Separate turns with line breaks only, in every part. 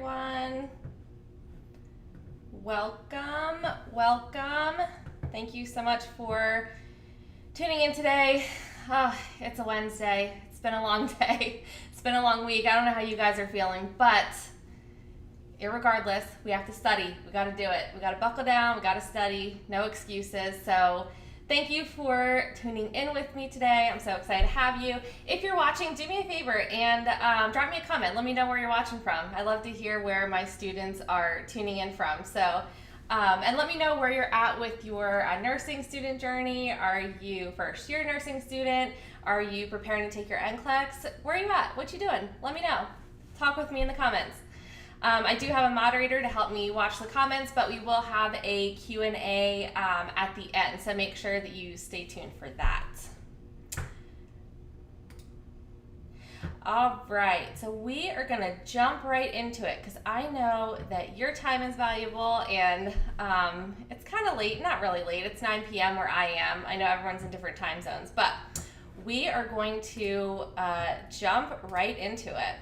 everyone. Welcome, welcome. Thank you so much for tuning in today. Oh, it's a Wednesday. It's been a long day. It's been a long week. I don't know how you guys are feeling, but irregardless, we have to study. We got to do it. We got to buckle down. We got to study. No excuses. So thank you for tuning in with me today. I'm so excited to have you. If you're watching, do me a favor and drop me a comment. Let me know where you're watching from. I love to hear where my students are tuning in from. So, and let me know where you're at with your nursing student journey. Are you first year nursing student? Are you preparing to take your NCLEX? Where are you at? What you doing? Let me know. Talk with me in the comments. I do have a moderator to help me watch the comments, but we will have a Q&A at the end, so make sure that you stay tuned for that. All right, so we are going to jump right into it because I know that your time is valuable, and it's kind of late, not really late, it's 9 p.m. where I am. I know everyone's in different time zones, but we are going to jump right into it.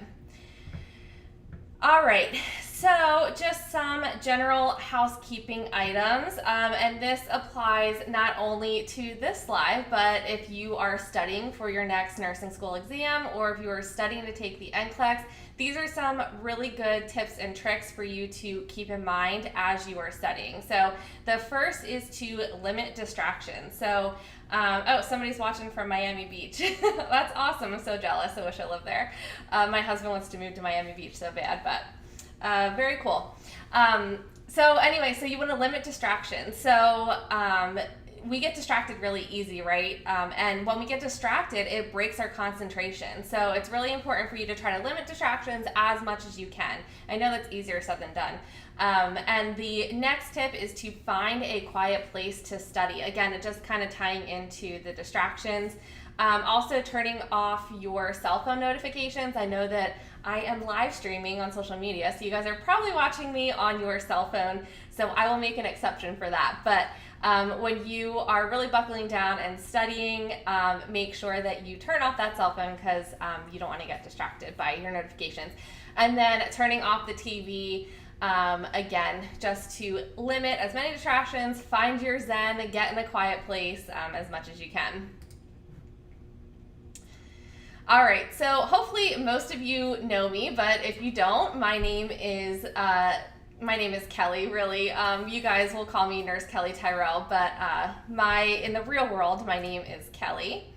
All right, so just some general housekeeping items, and this applies not only to this live, but if you are studying for your next nursing school exam or if you are studying to take the NCLEX, these are some really good tips and tricks for you to keep in mind as you are studying. So the first is to limit distractions. So oh, somebody's watching from Miami Beach. That's awesome. I'm so jealous. I wish I lived there. My husband wants to move to Miami Beach so bad, but very cool. So anyway, so you want to limit distractions. So we get distracted really easy, right? And when we get distracted, it breaks our concentration. So it's really important for you to try to limit distractions as much as you can. I know that's easier said than done. And the next tip is to find a quiet place to study. Again, it just kind of tying into the distractions. Also turning off your cell phone notifications. I know that I am live streaming on social media, so you guys are probably watching me on your cell phone, so I will make an exception for that. But when you are really buckling down and studying, make sure that you turn off that cell phone because you don't want to get distracted by your notifications. And then turning off the TV, again, just to limit as many distractions, find your zen, get in a quiet place as much as you can. All right, so hopefully most of you know me, but if you don't, my name is Kelly, really. You guys will call me Nurse Kelly Tyrrell, but in the real world, my name is Kelly.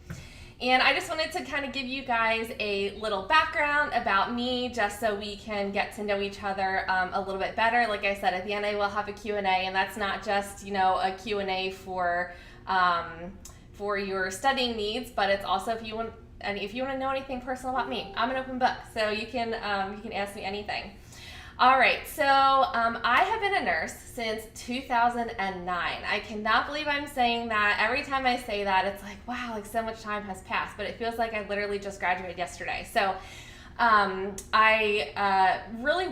And I just wanted to kind of give you guys a little background about me just so we can get to know each other a little bit better. Like I said, at the end I will have a Q&A, and that's not just, a Q&A for your studying needs, but it's also if you want to know anything personal about me, I'm an open book, so you can ask me anything. All right, so I have been a nurse since 2009. I cannot believe I'm saying that. Every time I say that, it's like, wow, like so much time has passed, but it feels like I literally just graduated yesterday. So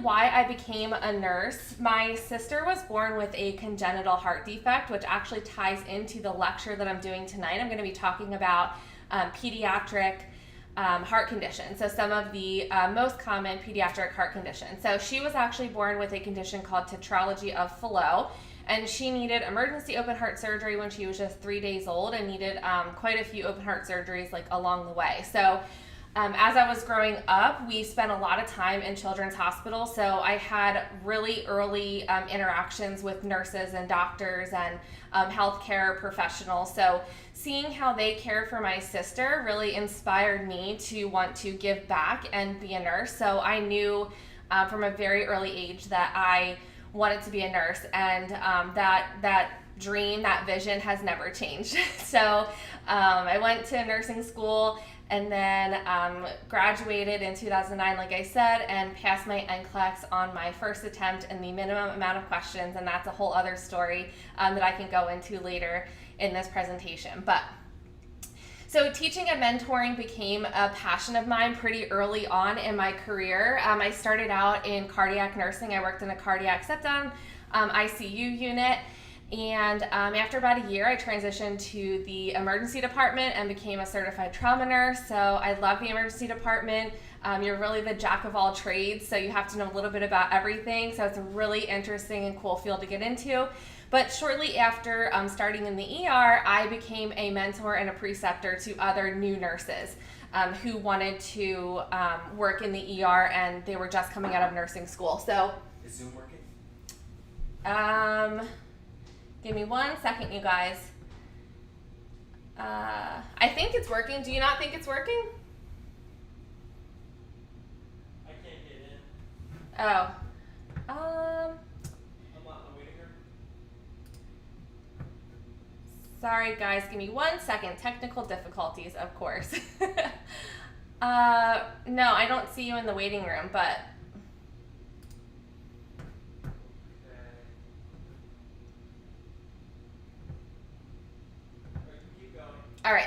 why I became a nurse, my sister was born with a congenital heart defect, which actually ties into the lecture that I'm doing tonight. I'm going to be talking about pediatric heart conditions, so some of the most common pediatric heart conditions. So she was actually born with a condition called tetralogy of Fallot, and she needed emergency open heart surgery when she was just 3 days old and needed quite a few open heart surgeries like along the way. So as I was growing up, we spent a lot of time in children's hospitals, so I had really early interactions with nurses and doctors and healthcare professionals. So seeing how they cared for my sister really inspired me to want to give back and be a nurse. So I knew from a very early age that I wanted to be a nurse, and that dream, that vision has never changed. So I went to nursing school and then graduated in 2009, like I said, and passed my NCLEX on my first attempt in the minimum amount of questions, and that's a whole other story that I can go into later in this presentation. But so teaching and mentoring became a passion of mine pretty early on in my career. I started out in cardiac nursing. I worked in a cardiac step-down ICU unit. And after about a year, I transitioned to the emergency department and became a certified trauma nurse. So I love the emergency department. You're really the jack of all trades, so you have to know a little bit about everything. So it's a really interesting and cool field to get into. But shortly after starting in the ER, I became a mentor and a preceptor to other new nurses who wanted to work in the ER, and they were just coming out of nursing school. So,
is Zoom working?
Give me 1 second, you guys. I think it's working. Do you not think it's working?
I can't get in.
Oh.
I'm waiting here.
Sorry, guys. Give me 1 second. Technical difficulties, of course. No, I don't see you in the waiting room, but... All right.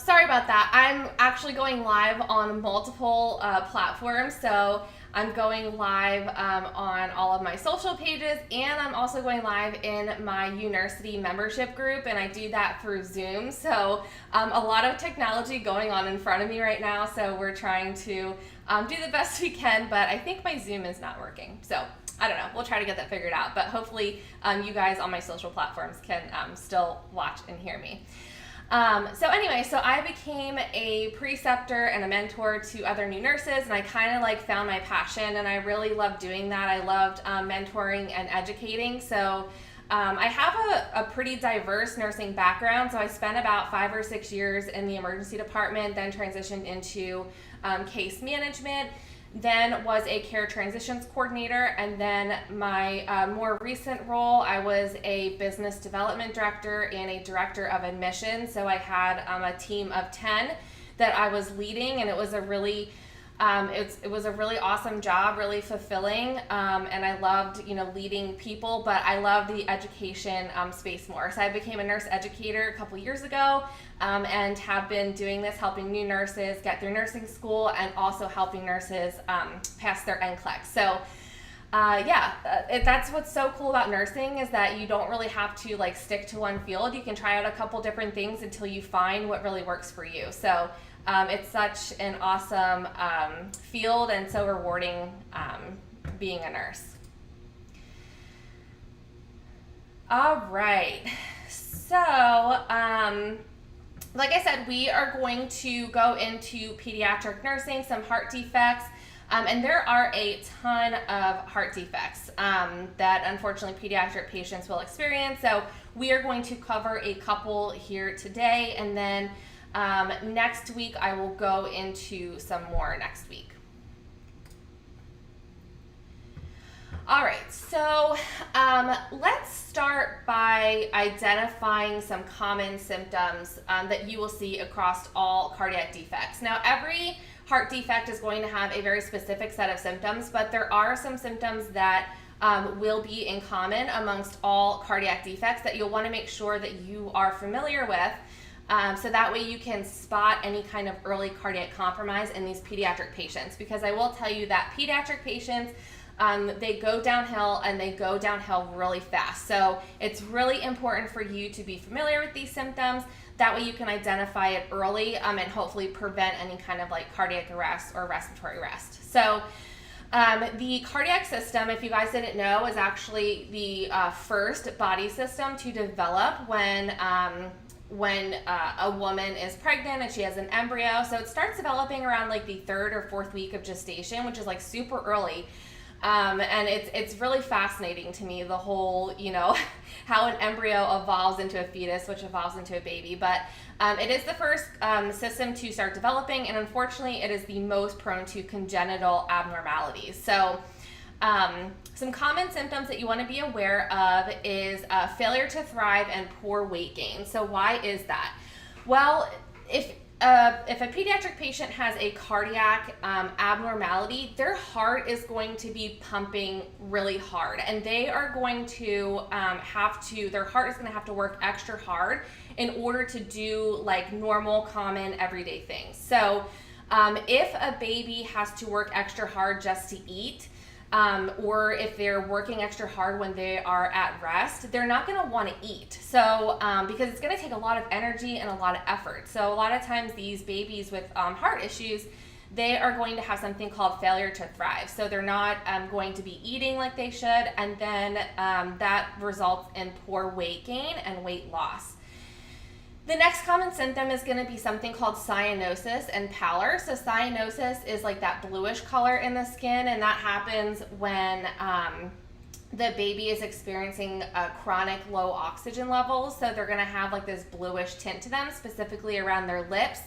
Sorry about that. I'm actually going live on multiple platforms. So I'm going live on all of my social pages, and I'm also going live in my UNursity membership group, and I do that through Zoom. So a lot of technology going on in front of me right now, so we're trying to do the best we can, but I think my Zoom is not working. So I don't know. We'll try to get that figured out, but hopefully you guys on my social platforms can still watch and hear me. So I became a preceptor and a mentor to other new nurses, and I kind of like found my passion, and I really loved doing that. I loved mentoring and educating. So I have a pretty diverse nursing background. So I spent about 5 or 6 years in the emergency department, then transitioned into case management, then was a care transitions coordinator, and then my more recent role, I was a business development director and a director of admissions. So I had a team of 10 that I was leading, and it was a really it was a really awesome job, really fulfilling, and I loved leading people, but I loved the education space more. So I became a nurse educator a couple years ago, and have been doing this, helping new nurses get through nursing school, and also helping nurses pass their NCLEX. So that's what's so cool about nursing, is that you don't really have to like stick to one field. You can try out a couple different things until you find what really works for you. So it's such an awesome field, and so rewarding being a nurse. All right, so like I said, we are going to go into pediatric nursing, some heart defects, and there are a ton of heart defects that unfortunately pediatric patients will experience. So we are going to cover a couple here today, and then next week I will go into some more next week. All right, so let's start by identifying some common symptoms that you will see across all cardiac defects. Now, every heart defect is going to have a very specific set of symptoms, but there are some symptoms that will be in common amongst all cardiac defects that you'll want to make sure that you are familiar with. So that way you can spot any kind of early cardiac compromise in these pediatric patients, because I will tell you that pediatric patients, they go downhill, and they go downhill really fast. So it's really important for you to be familiar with these symptoms. That way you can identify it early and hopefully prevent any kind of like cardiac arrest or respiratory arrest. So the cardiac system, if you guys didn't know, is actually the first body system to develop when a woman is pregnant and she has an embryo. So it starts developing around like the 3rd or 4th week of gestation, which is like super early. And it's really fascinating to me, the whole, how an embryo evolves into a fetus, which evolves into a baby. But it is the first system to start developing, and unfortunately it is the most prone to congenital abnormalities. So some common symptoms that you want to be aware of is failure to thrive and poor weight gain. So why is that? Well, if a pediatric patient has a cardiac abnormality, their heart is going to be pumping really hard, and they are going to their heart is going to have to work extra hard in order to do like normal, common, everyday things. So if a baby has to work extra hard just to eat, or if they're working extra hard when they are at rest, they're not going to want to eat. So, because it's going to take a lot of energy and a lot of effort. So a lot of times these babies with heart issues, they are going to have something called failure to thrive. So they're not going to be eating like they should, and then that results in poor weight gain and weight loss. The next common symptom is going to be something called cyanosis and pallor. So cyanosis is like that bluish color in the skin, and that happens when the baby is experiencing chronic low oxygen levels. So they're going to have like this bluish tint to them, specifically around their lips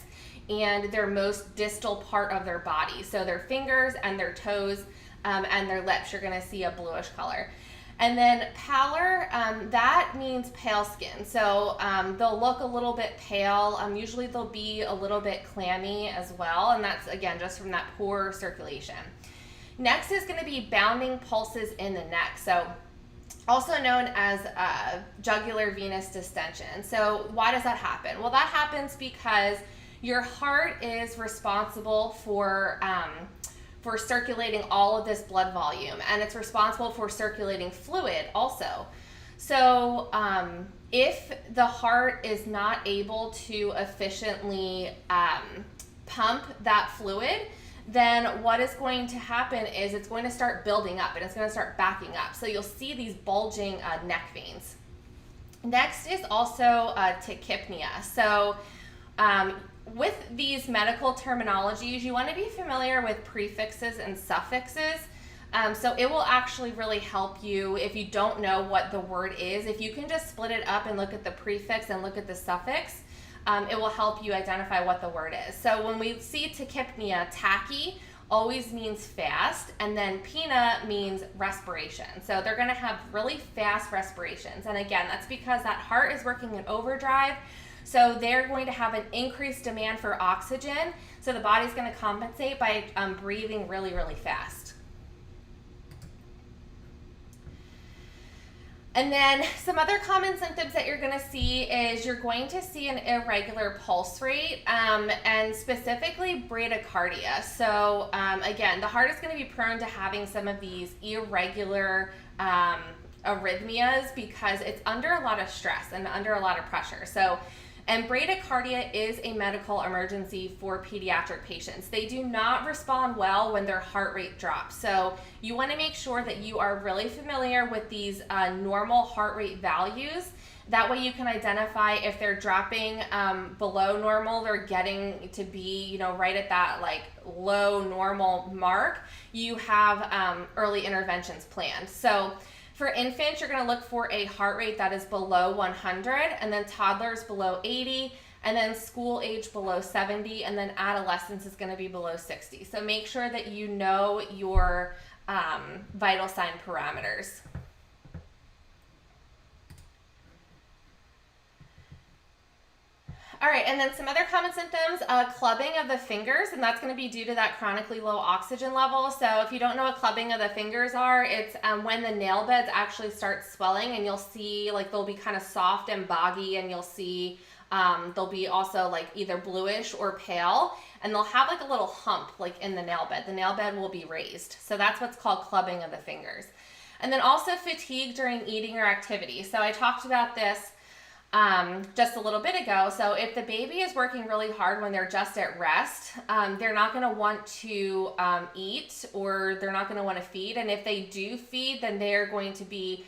and their most distal part of their body. So their fingers and their toes and their lips, you're going to see a bluish color. And then pallor, that means pale skin. So they'll look a little bit pale. Usually they'll be a little bit clammy as well. And that's, again, just from that poor circulation. Next is going to be bounding pulses in the neck. So also known as jugular venous distension. So why does that happen? Well, that happens because your heart is responsible for circulating all of this blood volume, and it's responsible for circulating fluid also. So if the heart is not able to efficiently pump that fluid, then what is going to happen is it's going to start building up and it's going to start backing up. So you'll see these bulging neck veins. Next is also tachypnea. So with these medical terminologies, you want to be familiar with prefixes and suffixes. So it will actually really help you if you don't know what the word is. If you can just split it up and look at the prefix and look at the suffix, it will help you identify what the word is. So when we see tachypnea, tachy always means fast, and then pina means respiration. So they're going to have really fast respirations. And again, that's because that heart is working in overdrive. So they're going to have an increased demand for oxygen. So the body's going to compensate by breathing really, really fast. And then some other common symptoms that you're going to see is you're going to see an irregular pulse rate and specifically bradycardia. So again, the heart is going to be prone to having some of these irregular arrhythmias because it's under a lot of stress and under a lot of pressure. And bradycardia is a medical emergency for pediatric patients. They do not respond well when their heart rate drops. So you want to make sure that you are really familiar with these normal heart rate values. That way you can identify if they're dropping below normal, they're getting to be, right at that like low normal mark. You have early interventions planned. So for infants, you're going to look for a heart rate that is below 100, and then toddlers below 80, and then school age below 70, and then adolescence is going to be below 60. So make sure that you know your vital sign parameters. All right, and then some other common symptoms, clubbing of the fingers, and that's going to be due to that chronically low oxygen level. So if you don't know what clubbing of the fingers are, it's when the nail beds actually start swelling, and you'll see like they'll be kind of soft and boggy, and you'll see they'll be also like either bluish or pale, and they'll have like a little hump like in the nail bed. The nail bed will be raised. So that's what's called clubbing of the fingers. And then also fatigue during eating or activity. So I talked about this just a little bit ago. So if the baby is working really hard when they're just at rest, they're not going to want to eat, or they're not going to want to feed. And if they do feed, then they're going to be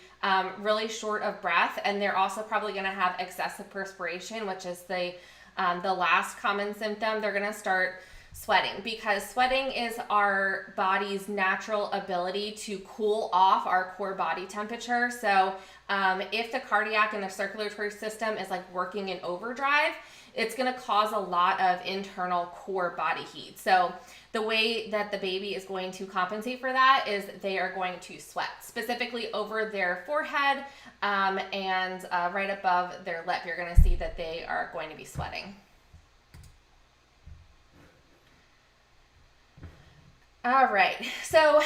really short of breath, and they're also probably going to have excessive perspiration, which is the last common symptom. They're going to start sweating, because sweating is our body's natural ability to cool off our core body temperature. So if the cardiac and the circulatory system is like working in overdrive, it's going to cause a lot of internal core body heat. So the way that the baby is going to compensate for that is they are going to sweat, specifically over their forehead and right above their lip. You're going to see that they are going to be sweating. All right, so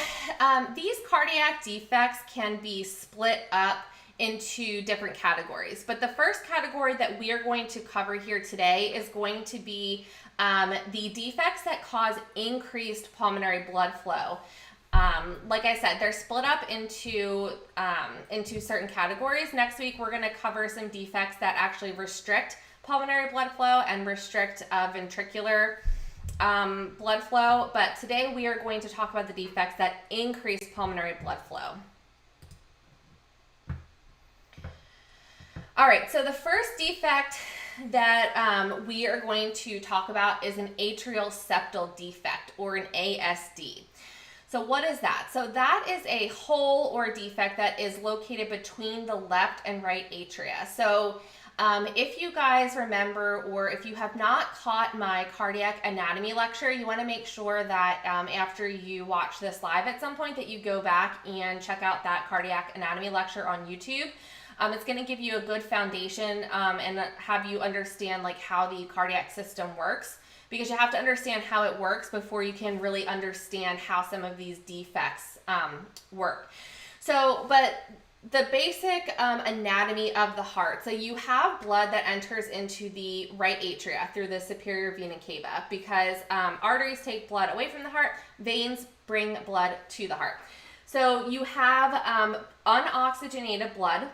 these cardiac defects can be split up into different categories, but the first category that we are going to cover here today is going to be the defects that cause increased pulmonary blood flow. Like I said, they're split up into certain categories. Next week, we're going to cover some defects that actually restrict pulmonary blood flow and restrict ventricular blood flow, but today we are going to talk about the defects that increase pulmonary blood flow. All right, so the first defect that we are going to talk about is an atrial septal defect, or an ASD. So what is that? So that is a hole or defect that is located between the left and right atria. So if you guys remember, or if you have not caught my cardiac anatomy lecture, you want to make sure that after you watch this live at some point that you go back and check out that cardiac anatomy lecture on YouTube. It's going to give you a good foundation and have you understand like how the cardiac system works, because you have to understand how it works before you can really understand how some of these defects work. So, but the basic anatomy of the heart. So you have blood that enters into the right atria through the superior vena cava, because arteries take blood away from the heart, veins bring blood to the heart. So you have unoxygenated blood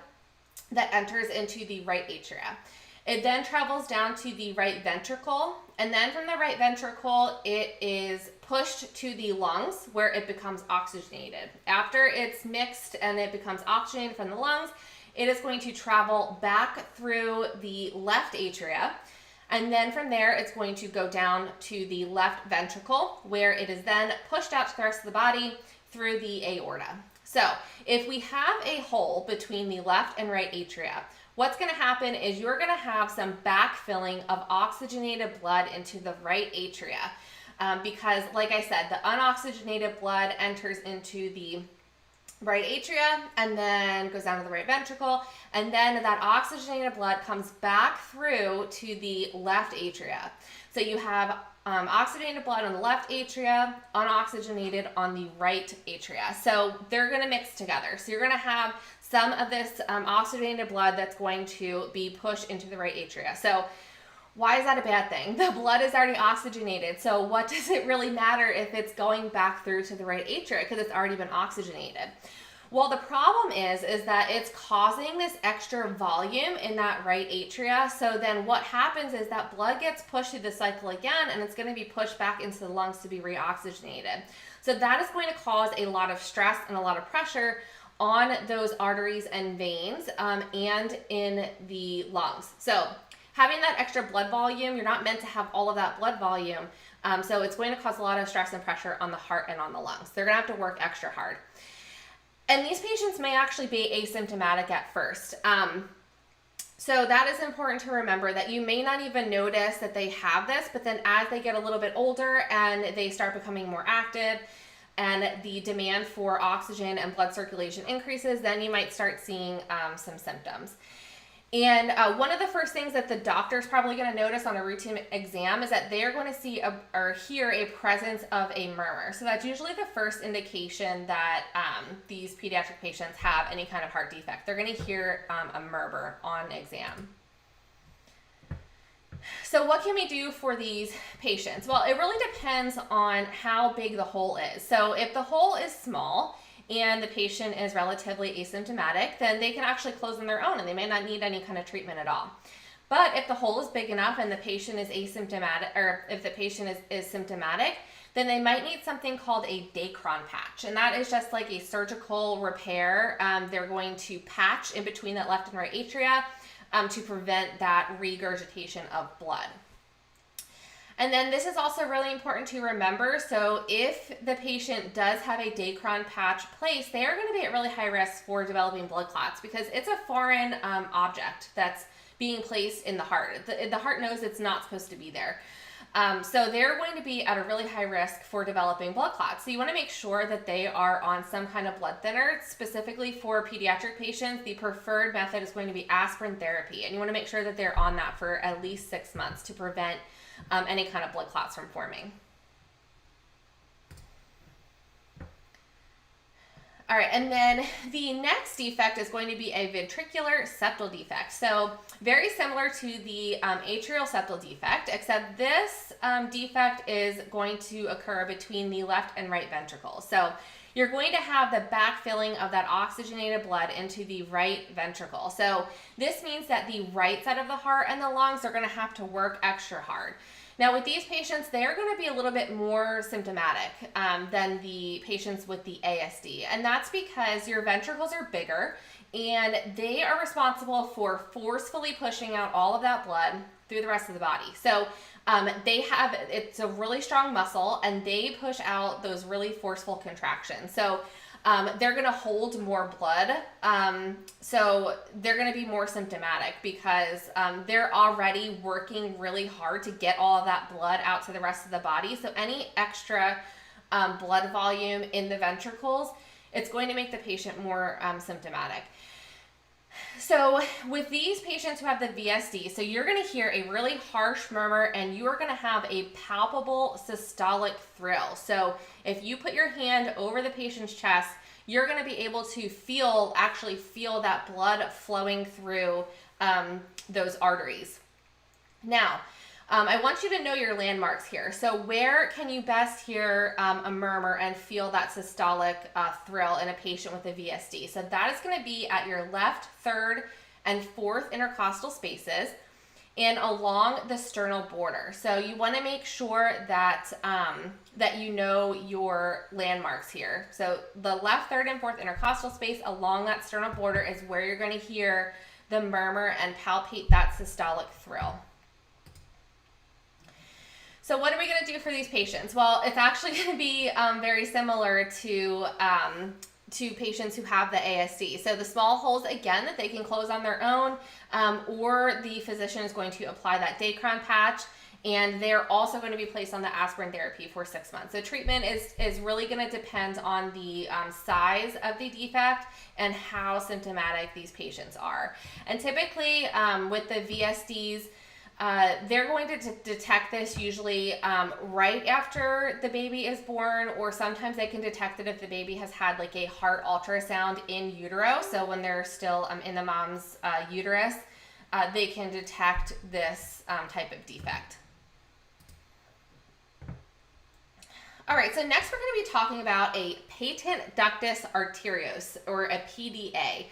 that enters into the right atria. It then travels down to the right ventricle, and then from the right ventricle, it is pushed to the lungs where it becomes oxygenated. After it's mixed and it becomes oxygenated from the lungs, it is going to travel back through the left atria, and then from there, it's going to go down to the left ventricle where it is then pushed out to the rest of the body through the aorta. So if we have a hole between the left and right atria, what's going to happen is you're going to have some backfilling of oxygenated blood into the right atria because, like I said, the unoxygenated blood enters into the right atria and then goes down to the right ventricle, and then that oxygenated blood comes back through to the left atria. So you have oxygenated blood on the left atria, unoxygenated on the right atria. So they're going to mix together. So you're going to have some of this oxygenated blood that's going to be pushed into the right atria. So why is that a bad thing? The blood is already oxygenated. So what does it really matter if it's going back through to the right atria, because it's already been oxygenated? Well, the problem is that it's causing this extra volume in that right atria. So then what happens is that blood gets pushed through the cycle again, and it's going to be pushed back into the lungs to be reoxygenated. So that is going to cause a lot of stress and a lot of pressure on those arteries and veins and in the lungs. So having that extra blood volume, you're not meant to have all of that blood volume. So it's going to cause a lot of stress and pressure on the heart and on the lungs. They're going to have to work extra hard. And these patients may actually be asymptomatic at first. So that is important to remember, that you may not even notice that they have this, but then as they get a little bit older and they start becoming more active and the demand for oxygen and blood circulation increases, then you might start seeing some symptoms. And one of the first things that the doctor's probably going to notice on a routine exam is that they're going to see or hear a presence of a murmur. So that's usually the first indication that these pediatric patients have any kind of heart defect. They're going to hear a murmur on exam. So what can we do for these patients? Well, it really depends on how big the hole is. So if the hole is small and the patient is relatively asymptomatic, then they can actually close on their own and they may not need any kind of treatment at all. But if the hole is big enough and the patient is asymptomatic, or if the patient is symptomatic, then they might need something called a Dacron patch. And that is just like a surgical repair. They're going to patch in between that left and right atria to prevent that regurgitation of blood. And then this is also really important to remember. So if the patient does have a Dacron patch placed, they are going to be at really high risk for developing blood clots, because it's a foreign object that's being placed in the heart. The heart knows it's not supposed to be there. So they're going to be at a really high risk for developing blood clots. So you want to make sure that they are on some kind of blood thinner. Specifically for pediatric patients, the preferred method is going to be aspirin therapy. And you want to make sure that they're on that for at least 6 months to prevent any kind of blood clots from forming. All right, and then the next defect is going to be a ventricular septal defect. So very similar to the atrial septal defect, except this defect is going to occur between the left and right ventricle. So you're going to have the backfilling of that oxygenated blood into the right ventricle. So this means that the right side of the heart and the lungs are going to have to work extra hard. Now with these patients, they're going to be a little bit more symptomatic than the patients with the ASD. And that's because your ventricles are bigger and they are responsible for forcefully pushing out all of that blood through the rest of the body. So it's a really strong muscle and they push out those really forceful contractions. So they're going to hold more blood. So they're going to be more symptomatic because they're already working really hard to get all of that blood out to the rest of the body. So any extra blood volume in the ventricles, it's going to make the patient more symptomatic. So with these patients who have the VSD, so you're going to hear a really harsh murmur and you are going to have a palpable systolic thrill. So if you put your hand over the patient's chest, you're going to be able to actually feel that blood flowing through those arteries. Now, I want you to know your landmarks here. So where can you best hear a murmur and feel that systolic thrill in a patient with a VSD? So that is going to be at your left, third, and fourth intercostal spaces and along the sternal border. So you want to make sure that that you know your landmarks here. So the left, third, and fourth intercostal space along that sternal border is where you're going to hear the murmur and palpate that systolic thrill. So what are we going to do for these patients? Well, it's actually going to be very similar to patients who have the ASD. So the small holes, again, that they can close on their own, or the physician is going to apply that Dacron patch, and they're also going to be placed on the aspirin therapy for 6 months. So treatment is really going to depend on the size of the defect and how symptomatic these patients are. And typically with the VSDs, they're going to detect this usually right after the baby is born, or sometimes they can detect it if the baby has had like a heart ultrasound in utero. So when they're still in the mom's uterus, they can detect this type of defect. All right, so next we're going to be talking about a patent ductus arteriosus, or a PDA.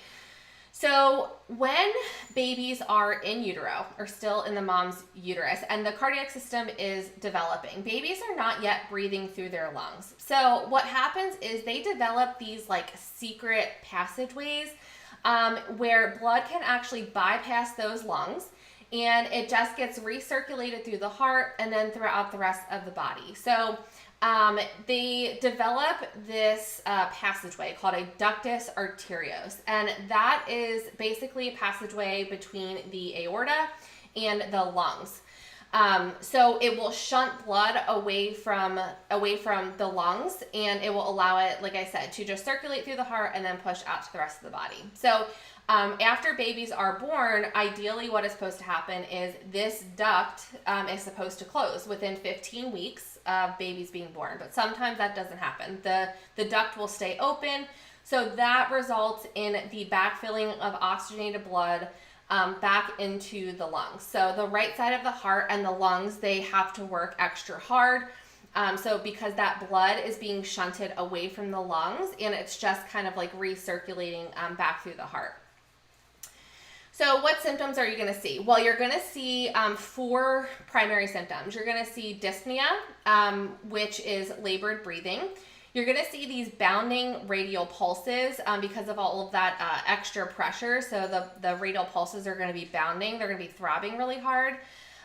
So when babies are in utero, or still in the mom's uterus, and the cardiac system is developing, babies are not yet breathing through their lungs. So what happens is they develop these like secret passageways where blood can actually bypass those lungs, and it just gets recirculated through the heart and then throughout the rest of the body. So they develop this passageway called a ductus arteriosus, and that is basically a passageway between the aorta and the lungs. So it will shunt blood away from the lungs, and it will allow it, like I said, to just circulate through the heart and then push out to the rest of the body. So after babies are born, ideally what is supposed to happen is this duct is supposed to close within 15 weeks of babies being born, but sometimes that doesn't happen. The duct will stay open, so that results in the backfilling of oxygenated blood back into the lungs. So the right side of the heart and the lungs, they have to work extra hard. So because that blood is being shunted away from the lungs, and it's just kind of like recirculating back through the heart. So what symptoms are you going to see? Well, you're going to see 4 primary symptoms. You're going to see dyspnea, which is labored breathing. You're going to see these bounding radial pulses because of all of that extra pressure. So the radial pulses are going to be bounding. They're going to be throbbing really hard.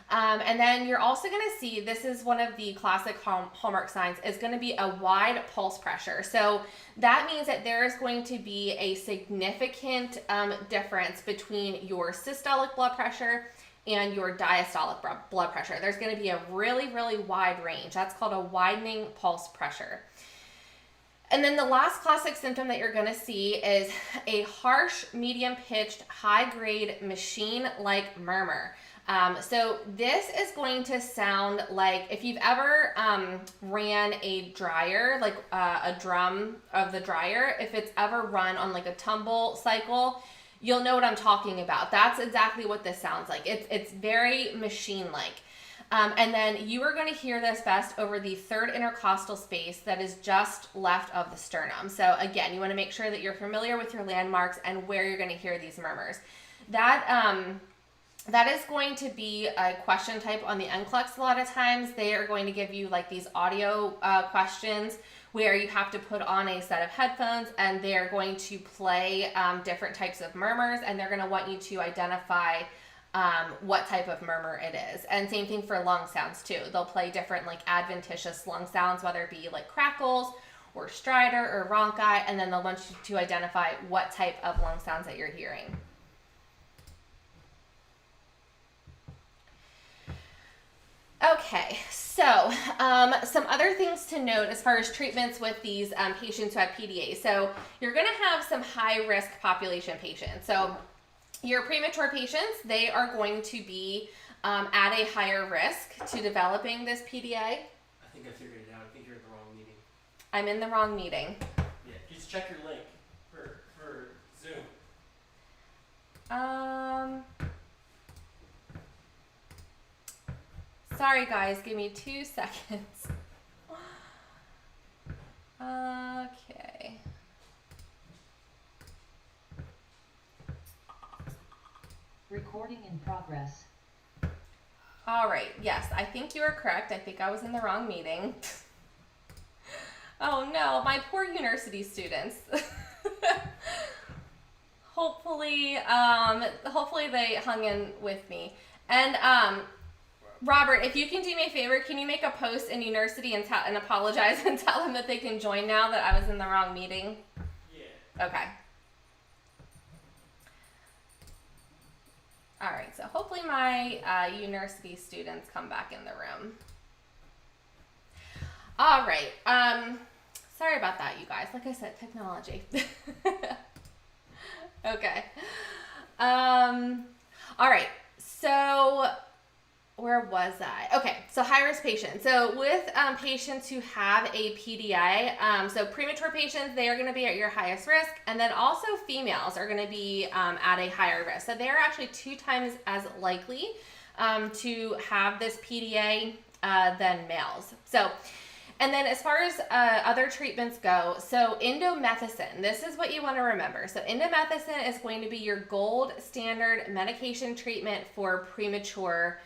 And then you're also going to see, this is one of the classic hallmark signs, is going to be a wide pulse pressure. So that means that there is going to be a significant difference between your systolic blood pressure and your diastolic blood pressure. There's going to be a really, really wide range. That's called a widening pulse pressure. And then the last classic symptom that you're going to see is a harsh, medium-pitched, high-grade, machine-like murmur. So this is going to sound like if you've ever ran a dryer, like a drum of the dryer, if it's ever run on like a tumble cycle, you'll know what I'm talking about. That's exactly what this sounds like. It's very machine-like. And then you are going to hear this best over the third intercostal space that is just left of the sternum. So again, you want to make sure that you're familiar with your landmarks and where you're going to hear these murmurs. That that is going to be a question type on the NCLEX. A lot of times they are going to give you like these audio questions where you have to put on a set of headphones and they're going to play different types of murmurs, and they're going to want you to identify what type of murmur it is. And same thing for lung sounds too. They'll play different like adventitious lung sounds, whether it be like crackles or stridor or rhonchi, and then they'll want you to identify what type of lung sounds that you're hearing. Okay, so some other things to note as far as treatments with these patients who have PDA. So you're going to have some high-risk population patients. So your premature patients, they are going to be at a higher risk to developing this PDA.
I think I figured it out. I think you're in the wrong meeting.
I'm in the wrong meeting.
Yeah, just check your link for Zoom.
Sorry guys, give me 2 seconds. Okay.
Recording in progress.
All right, yes, I think you are correct. I think I was in the wrong meeting. Oh no, my poor UNursity students. Hopefully they hung in with me. And Robert, if you can do me a favor, can you make a post in UNursity and apologize and tell them that they can join now, that I was in the wrong meeting?
Yeah.
Okay. All right, so hopefully my UNursity students come back in the room. All right, sorry about that, you guys. Like I said, technology. Okay. All right, so where was I? Okay, so high-risk patients. So with patients who have a PDA, so premature patients, they are going to be at your highest risk, and then also females are going to be at a higher risk. So they are actually 2 times as likely to have this PDA than males. So, and then as far as other treatments go, so indomethacin, this is what you want to remember. So indomethacin is going to be your gold standard medication treatment for premature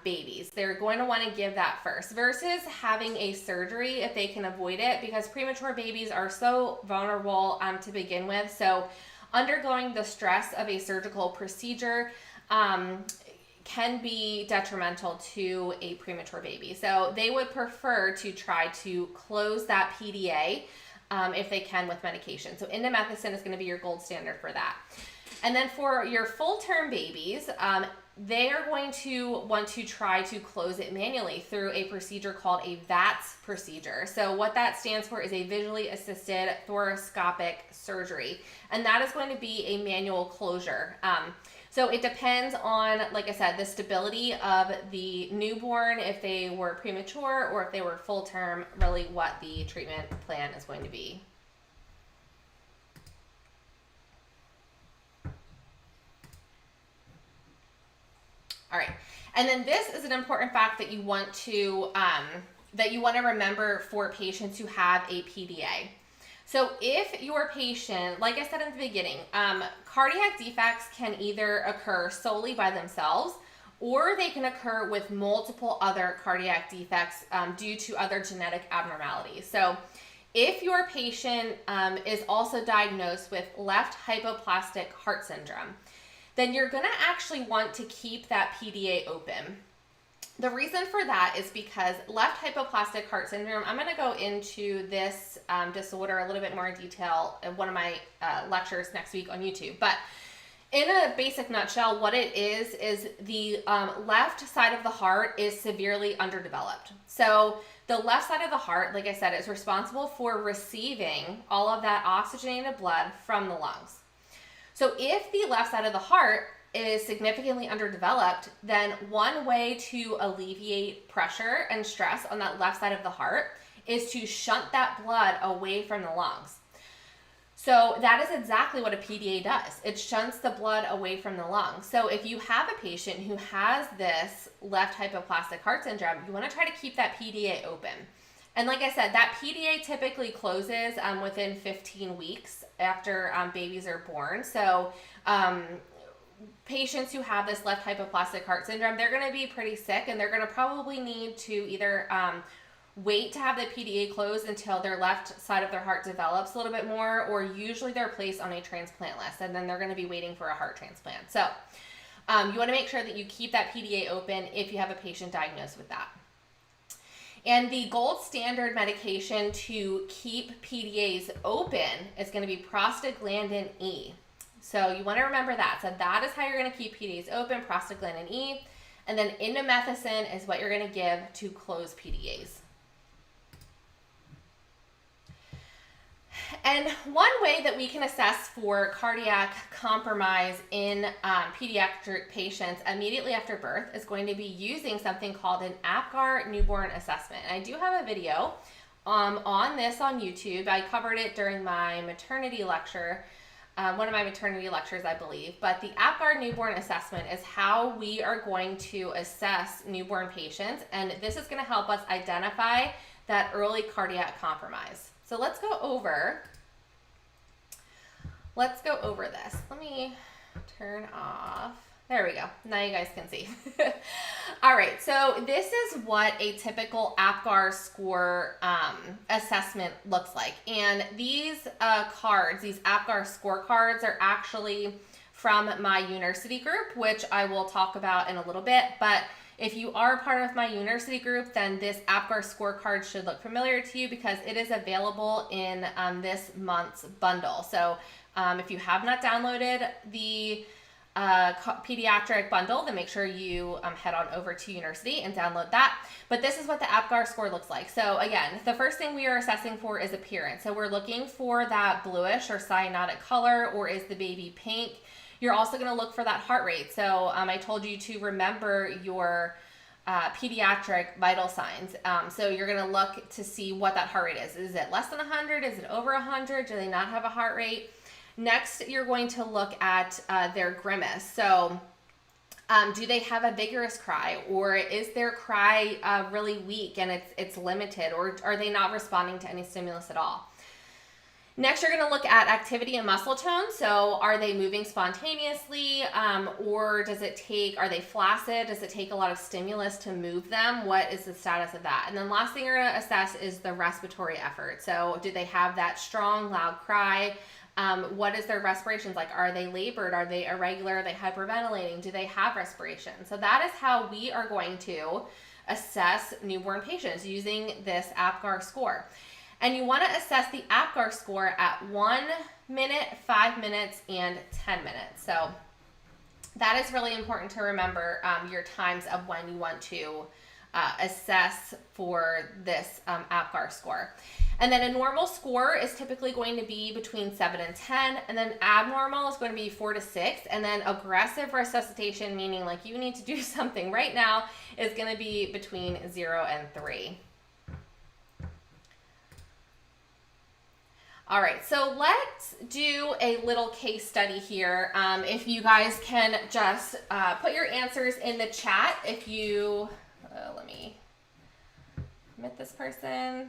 babies. They're going to want to give that first versus having a surgery if they can avoid it, because premature babies are so vulnerable to begin with. So undergoing the stress of a surgical procedure can be detrimental to a premature baby. So they would prefer to try to close that PDA if they can with medication. So indomethacin is going to be your gold standard for that. And then for your full-term babies, they are going to want to try to close it manually through a procedure called a VATS procedure. So what that stands for is a visually assisted thoracoscopic surgery. And that is going to be a manual closure. So it depends on, like I said, the stability of the newborn, if they were premature or if they were full term, really what the treatment plan is going to be. All right, and then this is an important fact that you want to remember for patients who have a PDA. So if your patient, like I said in the beginning, cardiac defects can either occur solely by themselves, or they can occur with multiple other cardiac defects due to other genetic abnormalities. So if your patient is also diagnosed with left hypoplastic heart syndrome, then you're going to actually want to keep that PDA open. The reason for that is because left hypoplastic heart syndrome, I'm going to go into this disorder a little bit more in detail in one of my lectures next week on YouTube. But in a basic nutshell, what it is the left side of the heart is severely underdeveloped. So the left side of the heart, like I said, is responsible for receiving all of that oxygenated blood from the lungs. So if the left side of the heart is significantly underdeveloped, then one way to alleviate pressure and stress on that left side of the heart is to shunt that blood away from the lungs. So that is exactly what a PDA does. It shunts the blood away from the lungs. So if you have a patient who has this left hypoplastic heart syndrome, you want to try to keep that PDA open. And like I said, that PDA typically closes within 15 weeks after babies are born. So patients who have this left hypoplastic heart syndrome, they're going to be pretty sick, and they're going to probably need to either wait to have the PDA closed until their left side of their heart develops a little bit more, or usually they're placed on a transplant list, and then they're going to be waiting for a heart transplant. So you want to make sure that you keep that PDA open if you have a patient diagnosed with that. And the gold standard medication to keep PDAs open is going to be prostaglandin E. So you want to remember that. So that is how you're going to keep PDAs open, prostaglandin E. And then indomethacin is what you're going to give to close PDAs. And one way that we can assess for cardiac compromise in pediatric patients immediately after birth is going to be using something called an Apgar newborn assessment. And I do have a video on this on YouTube. I covered it during my maternity lecture, one of my maternity lectures, I believe. But the Apgar newborn assessment is how we are going to assess newborn patients, and this is going to help us identify that early cardiac compromise. So let's go over this. Let me turn off. There we go. Now you guys can see. All right, so this is what a typical Apgar score assessment looks like. And these cards, these Apgar scorecards, are actually from my UNursity group, which I will talk about in a little bit. But if you are part of my UNursity group, then this Apgar scorecard should look familiar to you because it is available in this month's bundle. So if you have not downloaded the pediatric bundle, then make sure you head on over to UNursity and download that. But this is what the Apgar score looks like. So again, the first thing we are assessing for is appearance. So we're looking for that bluish or cyanotic color, or is the baby pink? You're also going to look for that heart rate. So I told you to remember your pediatric vital signs. So you're going to look to see what that heart rate is. Is it less than 100? Is it over 100? Do they not have a heart rate? Next, you're going to look at their grimace. So do they have a vigorous cry, or is their cry really weak and it's limited, or are they not responding to any stimulus at all? Next, you're going to look at activity and muscle tone. So are they moving spontaneously, or are they flaccid? Does it take a lot of stimulus to move them? What is the status of that? And then last thing you're going to assess is the respiratory effort. So do they have that strong, loud cry? What is their respirations like? Are they labored? Are they irregular? Are they hyperventilating? Do they have respiration? So that is how we are going to assess newborn patients using this Apgar score. And you want to assess the Apgar score at 1 minute, 5 minutes, and 10 minutes. So that is really important to remember your times of when you want to assess for this Apgar score. And then a normal score is typically going to be between 7 and 10, and then abnormal is going to be 4 to 6, and then aggressive resuscitation, meaning like you need to do something right now, is going to be between 0 and 3. All right, so let's do a little case study here. If you guys can just put your answers in the chat. If you, let me admit this person.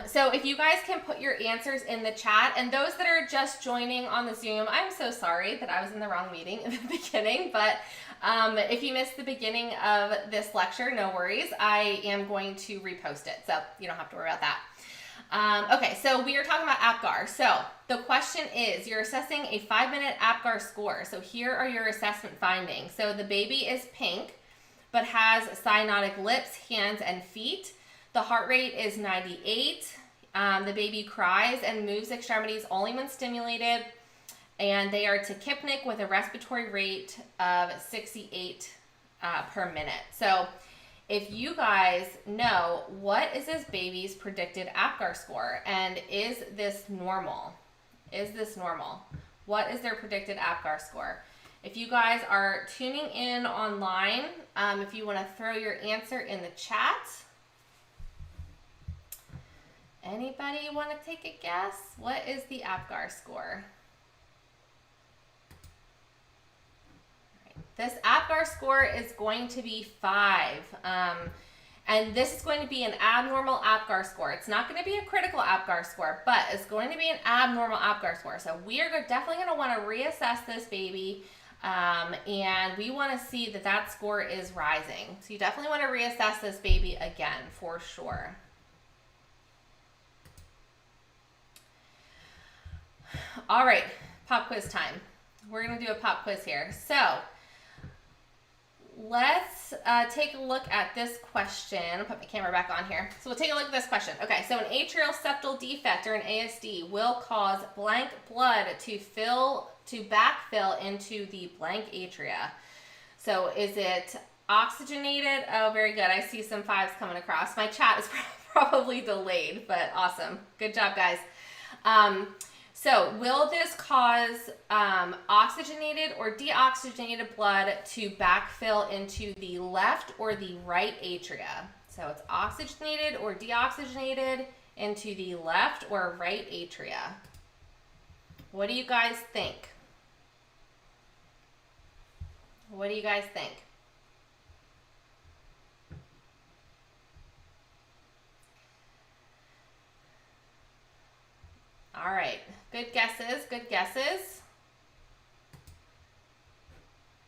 So if you guys can put your answers in the chat, and those that are just joining on the Zoom, I'm so sorry that I was in the wrong meeting in the beginning, but if you missed the beginning of this lecture, no worries. I am going to repost it, so you don't have to worry about that. Okay, so we are talking about Apgar. So the question is, you're assessing a 5-minute Apgar score. So here are your assessment findings. So the baby is pink, but has cyanotic lips, hands, and feet. The heart rate is 98. The baby cries and moves extremities only when stimulated. And they are tachypnic with a respiratory rate of 68 per minute. So if you guys know, what is this baby's predicted Apgar score? And is this normal? Is this normal? What is their predicted Apgar score? If you guys are tuning in online, if you want to throw your answer in the chat. Anybody want to take a guess? What is the Apgar score? This Apgar score is going to be 5. And this is going to be an abnormal Apgar score. It's not going to be a critical Apgar score, but it's going to be an abnormal Apgar score. So we are definitely going to want to reassess this baby, and we want to see that that score is rising. So you definitely want to reassess this baby again for sure. All right, pop quiz time. We're going to do a pop quiz here. So let's take a look at this question. I'll put my camera back on here. So we'll take a look at this question. Okay, so an atrial septal defect or an ASD will cause blank blood to backfill into the blank atria. So is it oxygenated? Oh, very good. I see some 5s coming across. My chat is probably delayed, but awesome. Good job, guys. So will this cause oxygenated or deoxygenated blood to backfill into the left or the right atria? So it's oxygenated or deoxygenated into the left or right atria. What do you guys think? What do you guys think? All right, good guesses, good guesses.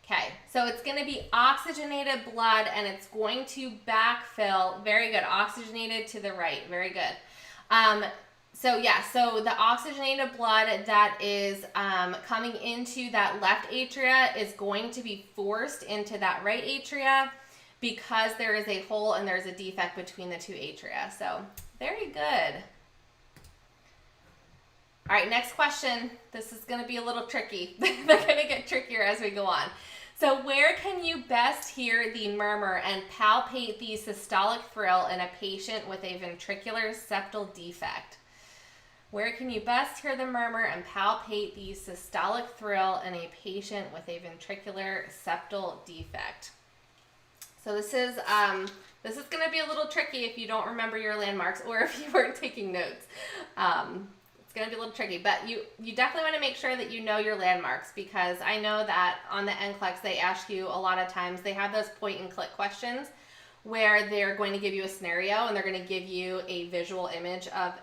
Okay, so it's going to be oxygenated blood and it's going to backfill. Very good, oxygenated to the right, very good. So the oxygenated blood that is coming into that left atria is going to be forced into that right atria because there is a hole and there's a defect between the two atria. So very good. All right, next question. This is going to be a little tricky. They're going to get trickier as we go on. So where can you best hear the murmur and palpate the systolic thrill in a patient with a ventricular septal defect? Where can you best hear the murmur and palpate the systolic thrill in a patient with a ventricular septal defect? So this is going to be a little tricky if you don't remember your landmarks or if you weren't taking notes. It's going to be a little tricky, but you definitely want to make sure that you know your landmarks, because I know that on the NCLEX they ask you a lot of times, they have those point and click questions where they're going to give you a scenario and they're going to give you a visual image of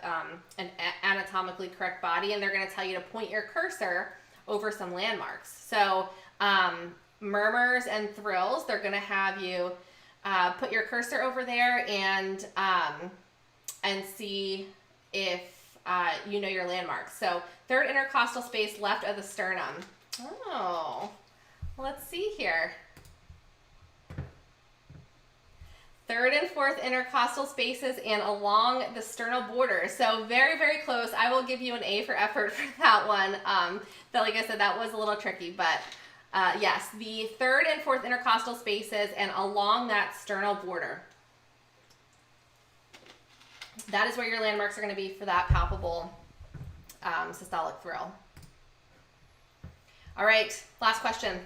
an anatomically correct body, and they're going to tell you to point your cursor over some landmarks. So murmurs and thrills, they're going to have you put your cursor over there and see if you know your landmarks. So third intercostal space left of the sternum. Oh, let's see here. Third and fourth intercostal spaces and along the sternal border. So very, very close. I will give you an A for effort for that one. But like I said, that was a little tricky, but yes, the third and fourth intercostal spaces and along that sternal border. That is where your landmarks are going to be for that palpable systolic thrill. All right, last question.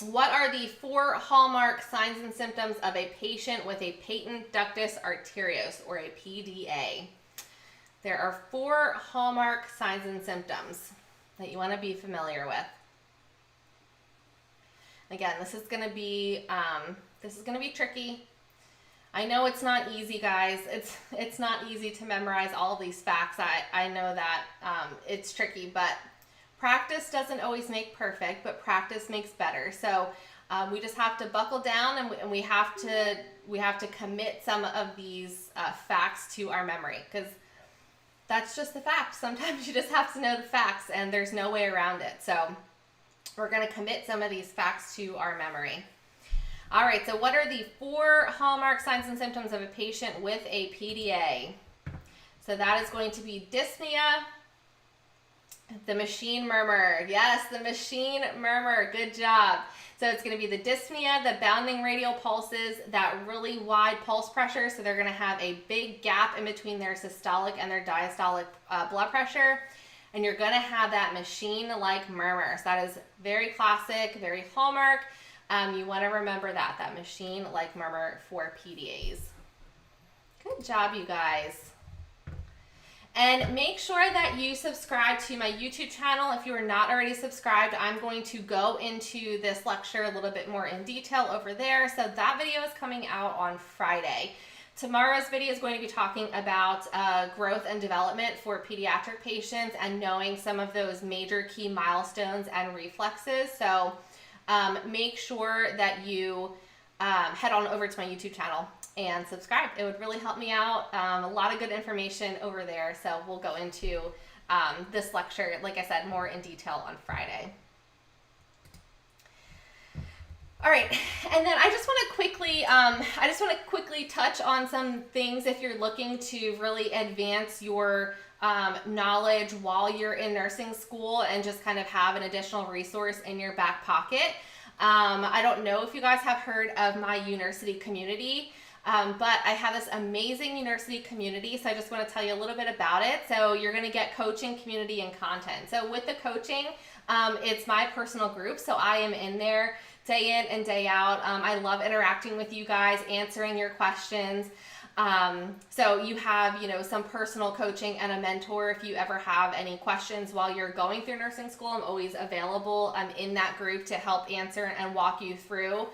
What are the 4 hallmark signs and symptoms of a patient with a patent ductus arteriosus, or a PDA? There are 4 hallmark signs and symptoms that you want to be familiar with. Again, this is going to be tricky. I know it's not easy, guys. It's not easy to memorize all these facts. I know that it's tricky, but practice doesn't always make perfect, but practice makes better. So we just have to buckle down, and we have to commit some of these facts to our memory, because that's just the fact. Sometimes you just have to know the facts, and there's no way around it. So we're going to commit some of these facts to our memory. All right, so what are the 4 hallmark signs and symptoms of a patient with a PDA? So that is going to be dyspnea, the machine murmur. Yes, the machine murmur. Good job. So it's going to be the dyspnea, the bounding radial pulses, that really wide pulse pressure. So they're going to have a big gap in between their systolic and their diastolic blood pressure. And you're going to have that machine-like murmur. So that is very classic, very hallmark. You want to remember that machine-like murmur for PDAs. Good job, you guys. And make sure that you subscribe to my YouTube channel. If you are not already subscribed, I'm going to go into this lecture a little bit more in detail over there. So that video is coming out on Friday. Tomorrow's video is going to be talking about growth and development for pediatric patients and knowing some of those major key milestones and reflexes. So make sure that you head on over to my YouTube channel and subscribe. It would really help me out. A lot of good information over there. So we'll go into this lecture, like I said, more in detail on Friday. All right, and then I just want to quickly touch on some things if you're looking to really advance your knowledge while you're in nursing school and just kind of have an additional resource in your back pocket. I don't know if you guys have heard of my UNursity community. But I have this amazing UNursity community, so I just want to tell you a little bit about it. So you're going to get coaching, community, and content. So with the coaching, it's my personal group, so I am in there day in and day out. I love interacting with you guys, answering your questions. So you have, some personal coaching and a mentor. If you ever have any questions while you're going through nursing school, I'm always available. I'm in that group to help answer and walk you through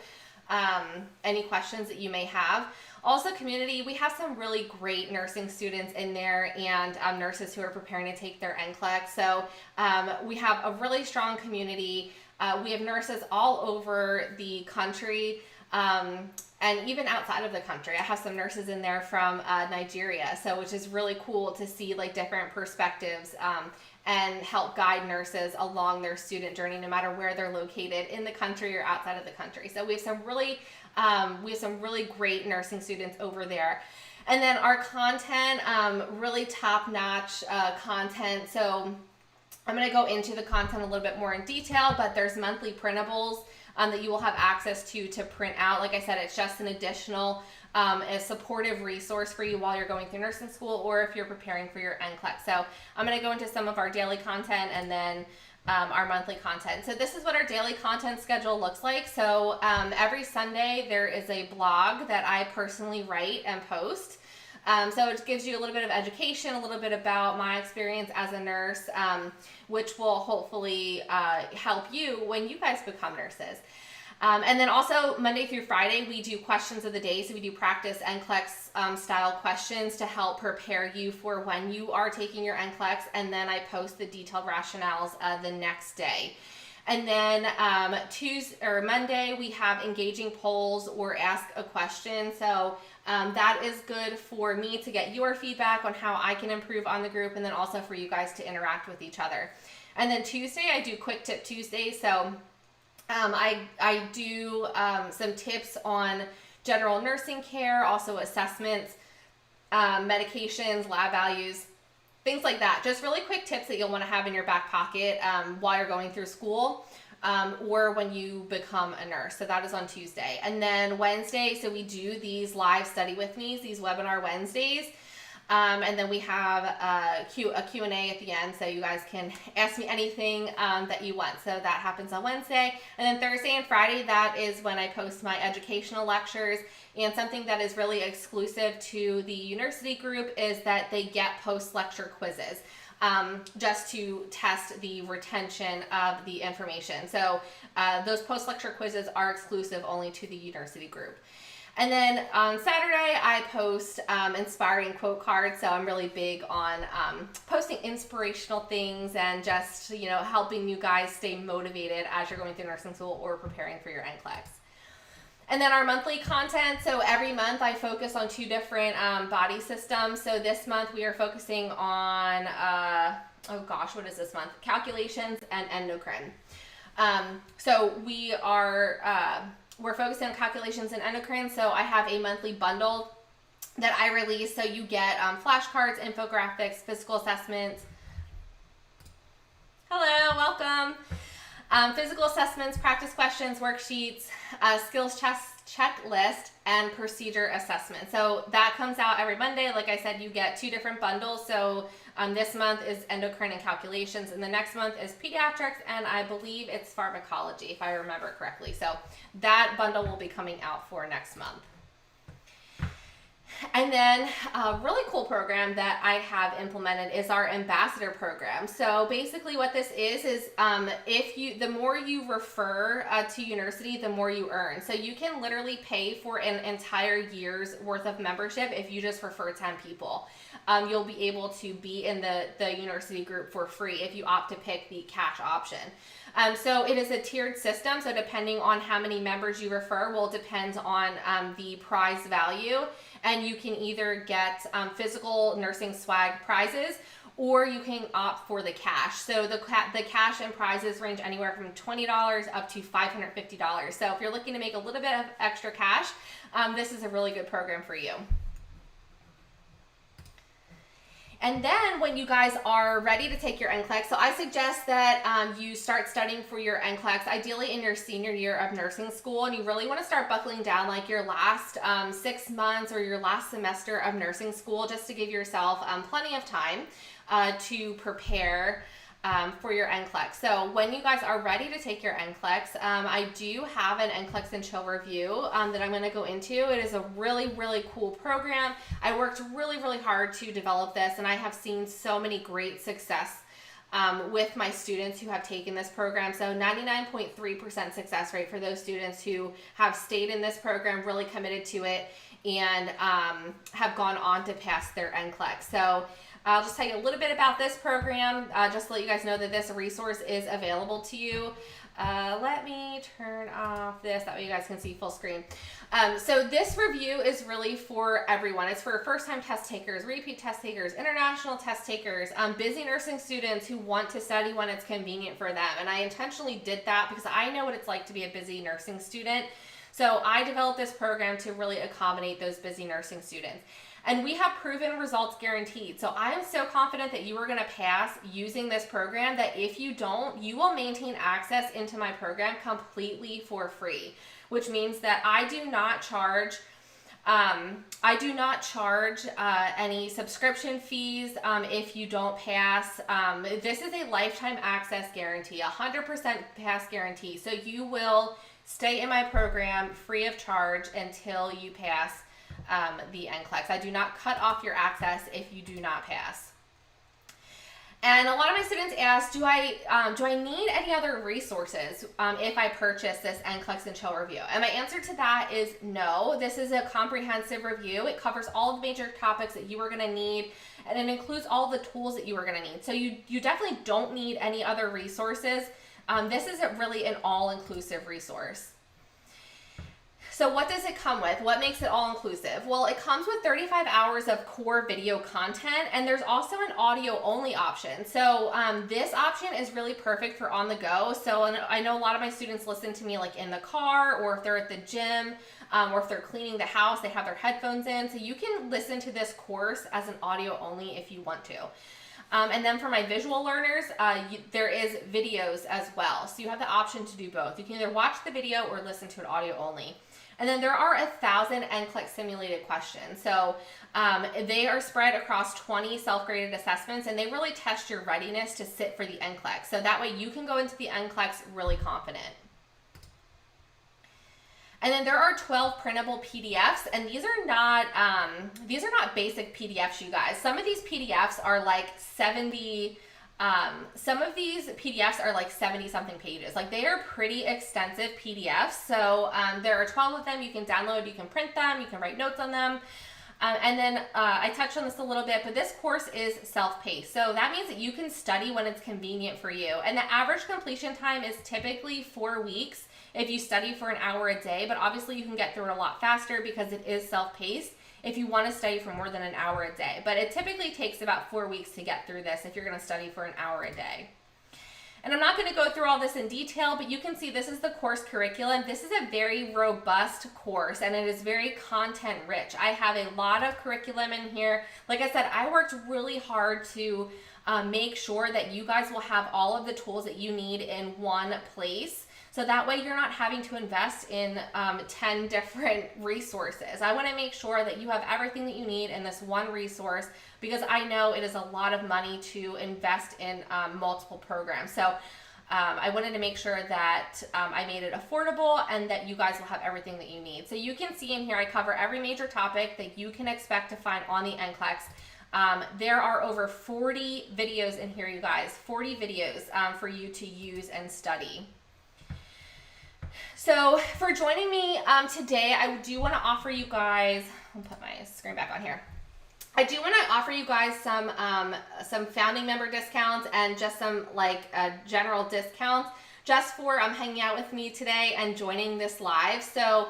any questions that you may have. Also community, we have some really great nursing students in there and nurses who are preparing to take their NCLEX. So we have a really strong community. We have nurses all over the country and even outside of the country. I have some nurses in there from Nigeria, so which is really cool to see like different perspectives and help guide nurses along their student journey, no matter where they're located in the country or outside of the country. So we have some really great nursing students over there. And then our content, really top-notch content. So I'm going to go into the content a little bit more in detail, but there's monthly printables that you will have access to print out. Like I said, it's just an additional a supportive resource for you while you're going through nursing school or if you're preparing for your NCLEX. So I'm going to go into some of our daily content and then our monthly content. So this is what our daily content schedule looks like. So every Sunday there is a blog that I personally write and post. So it gives you a little bit of education, a little bit about my experience as a nurse, which will hopefully help you when you guys become nurses. And then also Monday through Friday, we do questions of the day. So we do practice NCLEX style questions to help prepare you for when you are taking your NCLEX. And then I post the detailed rationales the next day. And then Monday, we have engaging polls or ask a question. So that is good for me to get your feedback on how I can improve on the group and then also for you guys to interact with each other. And then Tuesday, I do Quick Tip Tuesday. So I do some tips on general nursing care, also assessments, medications, lab values, things like that. Just really quick tips that you'll want to have in your back pocket while you're going through school or when you become a nurse. So that is on Tuesday. And then Wednesday, so we do these live study with me, these webinar Wednesdays. And then we have a Q&A at the end, so you guys can ask me anything that you want. So that happens on Wednesday. And then Thursday and Friday, that is when I post my educational lectures. And something that is really exclusive to the UNursity group is that they get post-lecture quizzes just to test the retention of the information. So those post-lecture quizzes are exclusive only to the UNursity group. And then on Saturday, I post inspiring quote cards. So I'm really big on posting inspirational things and just, helping you guys stay motivated as you're going through nursing school or preparing for your NCLEX. And then our monthly content. So every month I focus on 2 different body systems. So this month we are focusing on, what is this month? Calculations and endocrine. So we're focusing on calculations and endocrine. So I have a monthly bundle that I release. So you get flashcards, infographics, physical assessments. Hello, welcome. Physical assessments, practice questions, worksheets, skills checklist, and procedure assessment. So that comes out every Monday. Like I said, you get 2 different bundles. So this month is endocrine and calculations, and the next month is pediatrics, and I believe it's pharmacology, if I remember correctly. So that bundle will be coming out for next month. And then a really cool program that I have implemented is our ambassador program. So basically what this is the more you refer to UNursity, the more you earn. So you can literally pay for an entire year's worth of membership if you just refer 10 people. You'll be able to be in the UNursity group for free if you opt to pick the cash option. So it is a tiered system. So depending on how many members you refer will depend on the prize value. And you can either get physical nursing swag prizes, or you can opt for the cash. So the cash and prizes range anywhere from $20 up to $550. So if you're looking to make a little bit of extra cash, this is a really good program for you. And then when you guys are ready to take your NCLEX, so I suggest that you start studying for your NCLEX, ideally in your senior year of nursing school, and you really want to start buckling down like your last 6 months or your last semester of nursing school, just to give yourself plenty of time to prepare for your NCLEX. So when you guys are ready to take your NCLEX, I do have an NCLEX and Chill review that I'm going to go into. It is a really, really cool program. I worked really, really hard to develop this, and I have seen so many great success with my students who have taken this program. So 99.3% success rate for those students who have stayed in this program, really committed to it, and have gone on to pass their NCLEX. So I'll just tell you a little bit about this program, just to let you guys know that this resource is available to you. Let me turn off this, that way you guys can see full screen. So this review is really for everyone. It's for first-time test takers, repeat test takers, international test takers, busy nursing students who want to study when it's convenient for them. And I intentionally did that because I know what it's like to be a busy nursing student. So I developed this program to really accommodate those busy nursing students. And we have proven results guaranteed. So I am so confident that you are going to pass using this program that if you don't, you will maintain access into my program completely for free, which means that I do not charge any subscription fees if you don't pass. This is a lifetime access guarantee, 100% pass guarantee. So you will stay in my program free of charge until you pass the NCLEX. I do not cut off your access if you do not pass. And a lot of my students ask, do I need any other resources if I purchase this NCLEX and Chill review? And my answer to that is no. This is a comprehensive review. It covers all the major topics that you are going to need, and it includes all the tools that you are going to need. So you definitely don't need any other resources. This is really an all-inclusive resource. So what does it come with? What makes it all inclusive? Well, it comes with 35 hours of core video content, and there's also an audio only option. So this option is really perfect for on the go. So I know a lot of my students listen to me like in the car, or if they're at the gym, or if they're cleaning the house, they have their headphones in. So you can listen to this course as an audio only if you want to. And then for my visual learners, there is videos as well. So you have the option to do both. You can either watch the video or listen to it audio only. And then there are 1,000 NCLEX simulated questions. So they are spread across 20 self-graded assessments, and they really test your readiness to sit for the NCLEX. So that way you can go into the NCLEX really confident. And then there are 12 printable PDFs, and these are not basic PDFs, you guys. Some of these PDFs are like 70. Some of these PDFs are like 70 something pages. Like, they are pretty extensive PDFs. So there are 12 of them. You can download, you can print them, you can write notes on them. And then I touched on this a little bit, but this course is self-paced. So that means that you can study when it's convenient for you. And the average completion time is typically 4 weeks if you study for an hour a day, but obviously you can get through it a lot faster because it is self-paced if you want to study for more than an hour a day. But it typically takes about 4 weeks to get through this if you're going to study for an hour a day. And I'm not going to go through all this in detail, but you can see this is the course curriculum. This is a very robust course, and it is very content rich. I have a lot of curriculum in here. Like I said, I worked really hard to make sure that you guys will have all of the tools that you need in one place. So that way you're not having to invest in 10 different resources. I want to make sure that you have everything that you need in this one resource, because I know it is a lot of money to invest in multiple programs. So I wanted to make sure that I made it affordable and that you guys will have everything that you need. So you can see in here, I cover every major topic that you can expect to find on the NCLEX. There are over 40 videos in here, you guys, 40 videos for you to use and study. So for joining me today, I do want to offer you guys, I'll put my screen back on here. I do want to offer you guys some founding member discounts and just some general discounts just for hanging out with me today and joining this live. So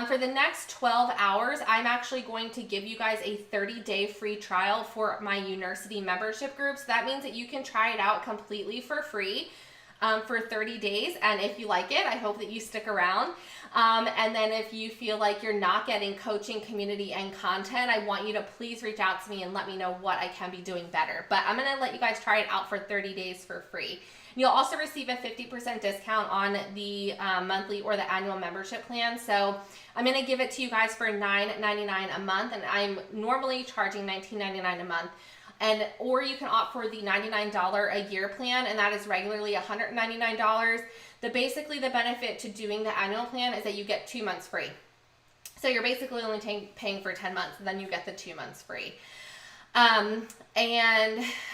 for the next 12 hours, I'm actually going to give you guys a 30-day free trial for my UNursity membership group. So that means that you can try it out completely for free for 30 days. And if you like it, I hope that you stick around. And then if you feel like you're not getting coaching, community, and content, I want you to please reach out to me and let me know what I can be doing better. But I'm going to let you guys try it out for 30 days for free. You'll also receive a 50% discount on the monthly or the annual membership plan. So I'm going to give it to you guys for $9.99 a month, and I'm normally charging $19.99 a month. Or you can opt for the $99 a year plan, and that is regularly $199. Basically the benefit to doing the annual plan is that you get 2 months free. So you're basically only paying for 10 months, and then you get the 2 months free. And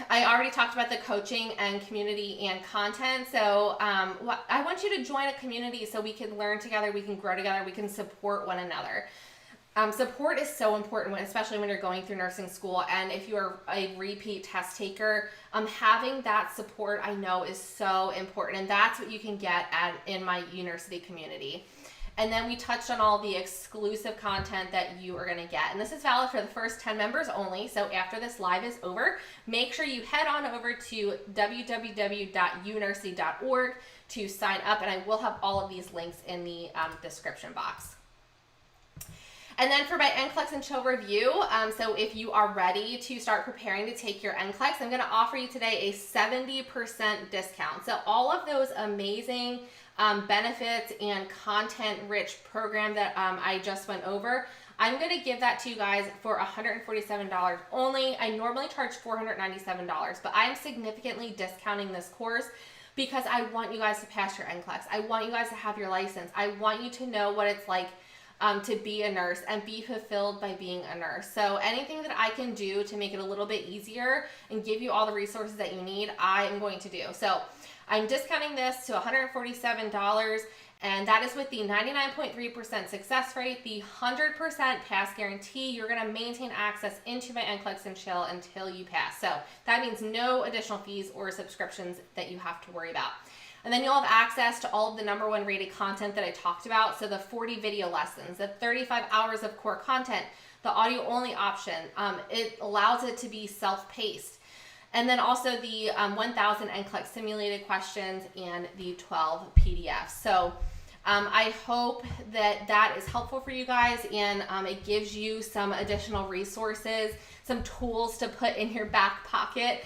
I already talked about the coaching and community and content. So I want you to join a community so we can learn together, we can grow together, we can support one another. Support is so important, especially when you're going through nursing school. And if you're a repeat test taker, having that support I know is so important. And that's what you can get in my UNursity community. And then we touched on all the exclusive content that you are going to get. And this is valid for the first 10 members only. So after this live is over, make sure you head on over to www.unursity.org to sign up. And I will have all of these links in the description box. And then for my NCLEX and chill review, so if you are ready to start preparing to take your NCLEX, I'm going to offer you today a 70% discount. So all of those amazing benefits and content-rich program that I just went over, I'm going to give that to you guys for $147 only. I normally charge $497, but I am significantly discounting this course because I want you guys to pass your NCLEX. I want you guys to have your license. I want you to know what it's like to be a nurse and be fulfilled by being a nurse. So anything that I can do to make it a little bit easier and give you all the resources that you need, I am going to do. So I'm discounting this to $147, and that is with the 99.3% success rate, the 100% pass guarantee. You're going to maintain access into my NCLEX and chill until you pass. So that means no additional fees or subscriptions that you have to worry about. And then you'll have access to all of the #1 rated content that I talked about. So the 40 video lessons, the 35 hours of core content, the audio only option. It allows it to be self-paced. And then also the 1,000 NCLEX simulated questions and the 12 PDFs. So I hope that that is helpful for you guys, and it gives you some additional resources, some tools to put in your back pocket.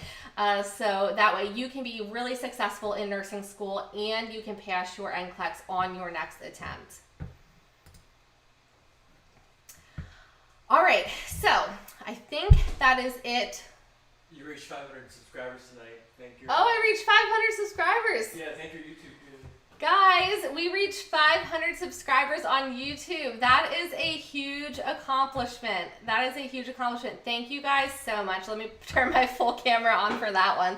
So that way you can be really successful in nursing school and you can pass your NCLEX on your next attempt. All right, so I think that is it.
You reached 500 subscribers tonight. Thank you.
Oh, I reached 500 subscribers.
Yeah, thank your YouTube community.
Guys, we reached 500 subscribers on YouTube. That is a huge accomplishment. That is a huge accomplishment. Thank you guys so much. Let me turn my full camera on for that one.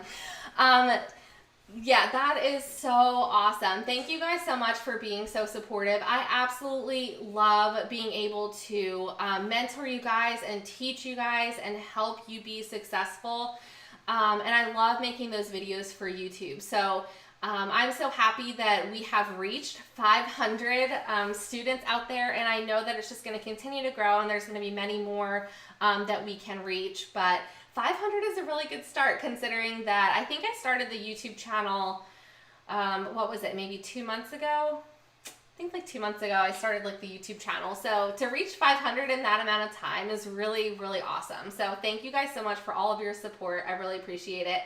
Yeah, that is so awesome. Thank you guys so much for being so supportive. I absolutely love being able to mentor you guys and teach you guys and help you be successful. And I love making those videos for YouTube. So I'm so happy that we have reached 500 students out there, and I know that it's just going to continue to grow, and there's going to be many more that we can reach. But 500 is a really good start, considering that I think I started the YouTube channel, what was it, maybe 2 months ago? I think like 2 months ago I started like the YouTube channel. So to reach 500 in that amount of time is really, really awesome. So thank you guys so much for all of your support. I really appreciate it.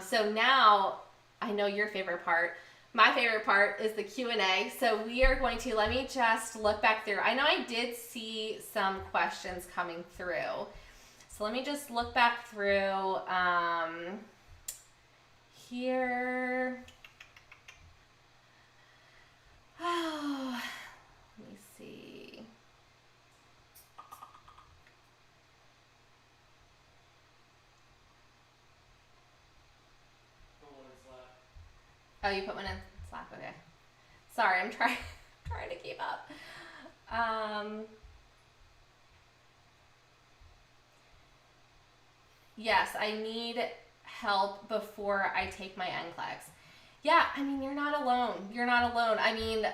So now I know your favorite part. My favorite part is the Q&A. So we are going to, let me just look back through. I know I did see some questions coming through. So let me just look back through here. Oh, you put one in Slack, okay. Sorry, I'm trying to keep up. Yes, I need help before I take my NCLEX. Yeah, I mean, you're not alone. You're not alone. I mean,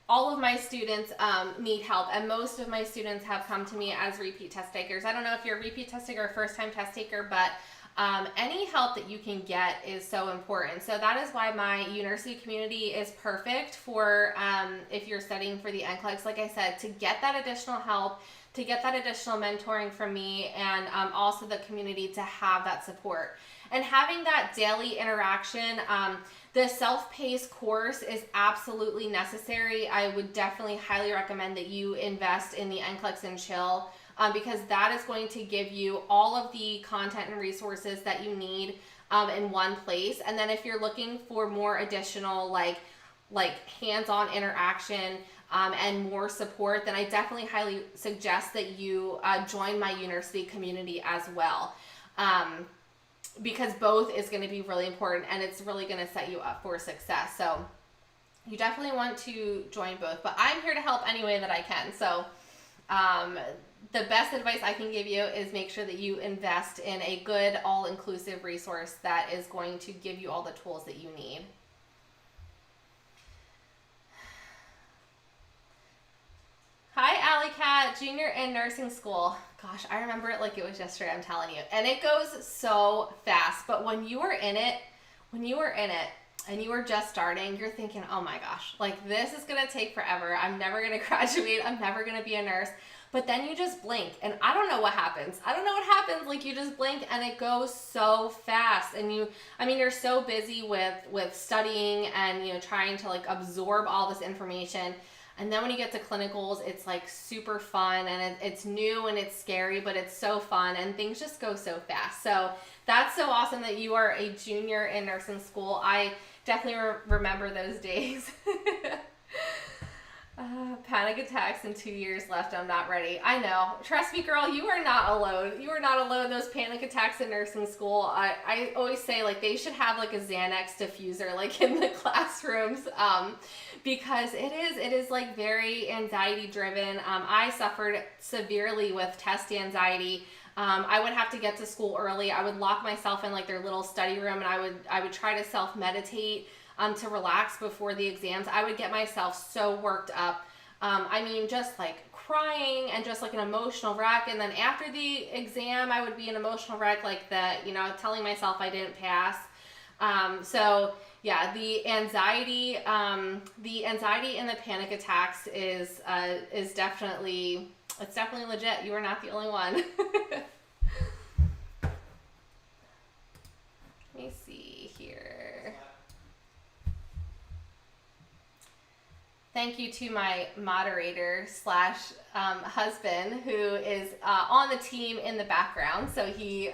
all of my students need help, and most of my students have come to me as repeat test takers. I don't know if you're a repeat test taker or first-time test taker, but any help that you can get is so important. So that is why my UNursity community is perfect for if you're studying for the NCLEX, like I said, to get that additional help, to get that additional mentoring from me, and also the community to have that support. And having that daily interaction, the self-paced course is absolutely necessary. I would definitely highly recommend that you invest in the NCLEX and Chill, because that is going to give you all of the content and resources that you need in one place. And then if you're looking for more additional like hands-on interaction and more support, then I definitely highly suggest that you join my UNursity community as well. Because both is going to be really important, and it's really going to set you up for success. So you definitely want to join both, but I'm here to help any way that I can. So the best advice I can give you is make sure that you invest in a good all-inclusive resource that is going to give you all the tools that you need. Hi, Alley Cat, junior in nursing school. Gosh, I remember it like it was yesterday, I'm telling you. And it goes so fast, but when you were in it and you were just starting, you're thinking, oh my gosh, like this is gonna take forever. I'm never gonna graduate. I'm never gonna be a nurse. But then you just blink, and I don't know what happens. Like you just blink and it goes so fast. And you're so busy with studying and, trying to like absorb all this information. And then when you get to clinicals, it's like super fun, and it's new and it's scary, but it's so fun, and things just go so fast. So that's so awesome that you are a junior in nursing school. I definitely remember those days. Panic attacks and 2 years left. I'm not ready. I know. Trust me, girl, you are not alone. You are not alone. Those panic attacks in nursing school. I always say like they should have like a Xanax diffuser like in the classrooms, because it is like very anxiety driven. I suffered severely with test anxiety. I would have to get to school early. I would lock myself in like their little study room, and I would try to self-meditate to relax before the exams. I would get myself so worked up. Just like crying and just like an emotional wreck. And then after the exam, I would be an emotional wreck, like telling myself I didn't pass. So yeah, the anxiety and the panic attacks is definitely legit. You are not the only one. Let me see here. Thank you to my moderator / husband, who is on the team in the background. So he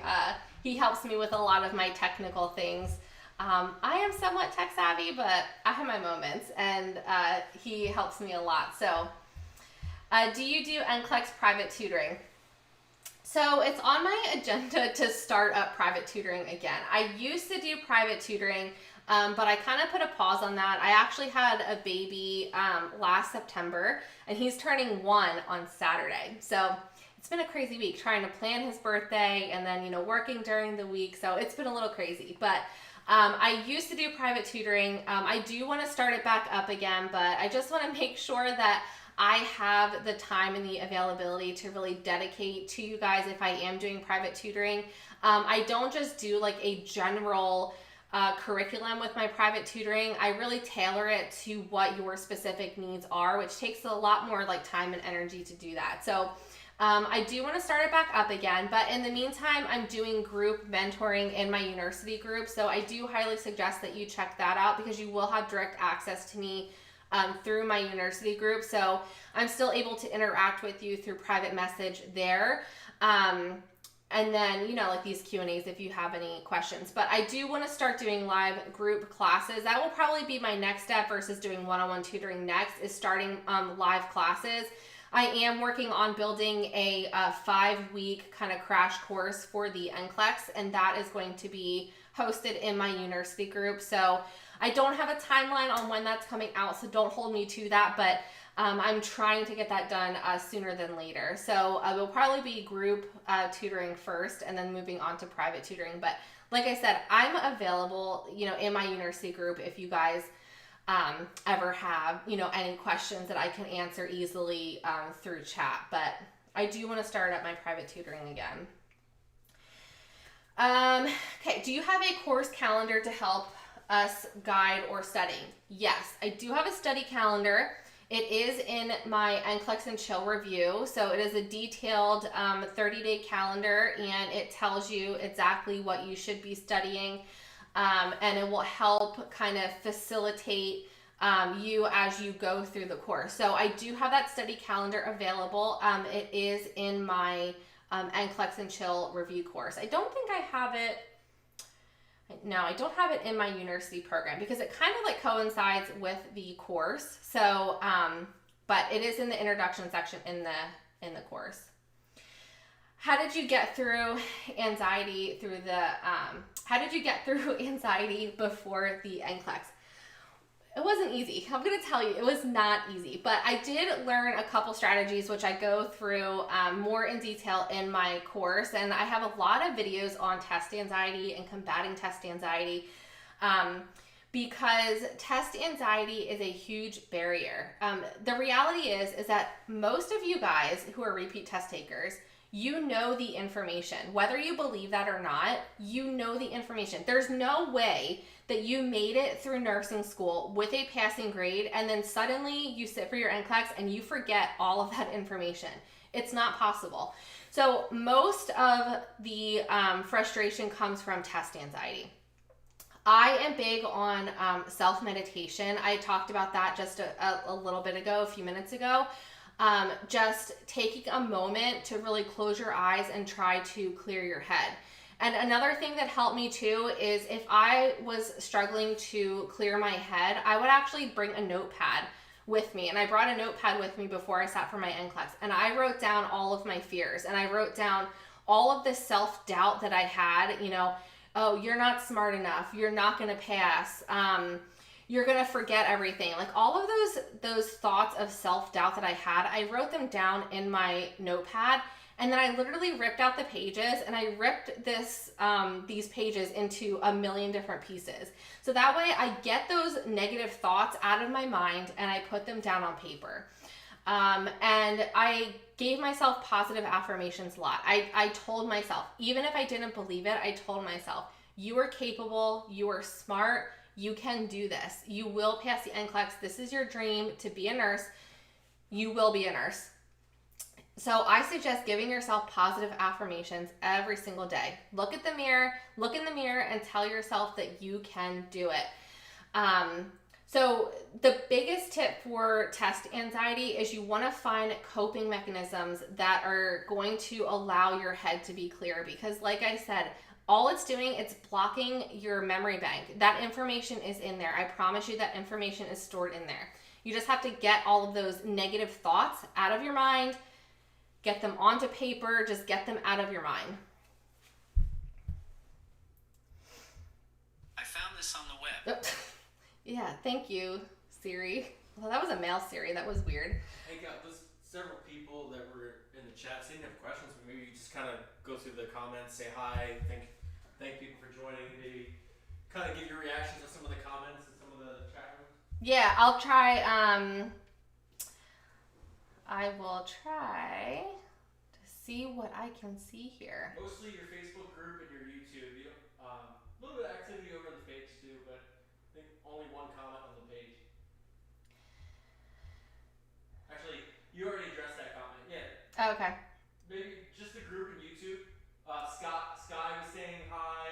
helps me with a lot of my technical things. I am somewhat tech savvy, but I have my moments, and he helps me a lot. So do you do NCLEX private tutoring? So it's on my agenda to start up private tutoring again. I used to do private tutoring, but I kind of put a pause on that. I actually had a baby last September, and he's turning 1 on Saturday. So it's been a crazy week trying to plan his birthday and then, working during the week. So it's been a little crazy, but I used to do private tutoring. I do want to start it back up again, but I just want to make sure that I have the time and the availability to really dedicate to you guys if I am doing private tutoring. I don't just do like a general curriculum with my private tutoring. I really tailor it to what your specific needs are, which takes a lot more like time and energy to do that. So I do want to start it back up again, but in the meantime, I'm doing group mentoring in my UNursity group. So I do highly suggest that you check that out, because you will have direct access to me through my UNursity group. So I'm still able to interact with you through private message there. And then, like these Q&As if you have any questions. But I do want to start doing live group classes. That will probably be my next step versus doing one-on-one tutoring next, is starting live classes. I am working on building a 5-week kind of crash course for the NCLEX, and that is going to be hosted in my UNursity group. So I don't have a timeline on when that's coming out, so don't hold me to that, but I'm trying to get that done sooner than later. So it will probably be group tutoring first and then moving on to private tutoring. But like I said, I'm available, in my UNursity group if you guys ever have, any questions that I can answer easily through chat. But I do want to start up my private tutoring again. Okay, do you have a course calendar to help us guide or study? Yes, I do have a study calendar. It is in my NCLEX and Chill review. So it is a detailed 30-day calendar, and it tells you exactly what you should be studying. And it will help kind of facilitate you as you go through the course. So I do have that study calendar available. It is in my NCLEX and Chill review course. I don't think I have it. No, I don't have it in my UNursity program because it kind of coincides with the course. So, but it is in the introduction section in the course. How did you get through anxiety before the NCLEX? It wasn't easy. I'm going to tell you, it was not easy, but I did learn a couple strategies, which I go through more in detail in my course. And I have a lot of videos on test anxiety and combating test anxiety because test anxiety is a huge barrier. The reality is that most of you guys who are repeat test takers, you know the information. Whether you believe that or not, you know the information. There's no way that you made it through nursing school with a passing grade and then suddenly you sit for your NCLEX and you forget all of that information. It's not possible. So most of the frustration comes from test anxiety. I am big on self-meditation. I talked about that just a little bit ago, a few minutes ago. Just taking a moment to really close your eyes and try to clear your head. And another thing that helped me too is if I was struggling to clear my head, I would actually bring a notepad with me. And I brought a notepad with me before I sat for my NCLEX. And I wrote down all of my fears. And I wrote down all of the self-doubt that I had, oh, you're not smart enough. You're not going to pass. You're going to forget everything. Like all of those thoughts of self-doubt that I had, I wrote them down in my notepad. And then I literally ripped out the pages and I ripped these pages into a million different pieces. So that way I get those negative thoughts out of my mind and I put them down on paper. And I gave myself positive affirmations a lot. I told myself, even if I didn't believe it, I told myself, you are capable, you are smart, you can do this. You will pass the NCLEX. This is your dream to be a nurse. You will be a nurse. So I suggest giving yourself positive affirmations every single day. Look in the mirror and tell yourself that you can do it. So the biggest tip for test anxiety is you want to find coping mechanisms that are going to allow your head to be clear, because like I said, all it's doing, it's blocking your memory bank. That information is in there. I promise you that information is stored in there. You just have to get all of those negative thoughts out of your mind, get them onto paper, just get them out of your mind.
I found this on the web.
Yeah, thank you, Siri. Well, that was a male Siri. That was weird.
Hey, there's several people that were in the chat. So you didn't have questions, but maybe you just kind of go through the comments, say hi, thank people for joining, maybe kind of give your reactions to some of the comments and some of the chat rooms.
Yeah, I'll try. I will try to see what I can see here.
Mostly your Facebook group and your YouTube. A little bit of activity over on the page too, but I think only one comment on the page. Actually, you already addressed that comment. Yeah.
Okay.
Maybe just the group and YouTube. Sky was saying hi.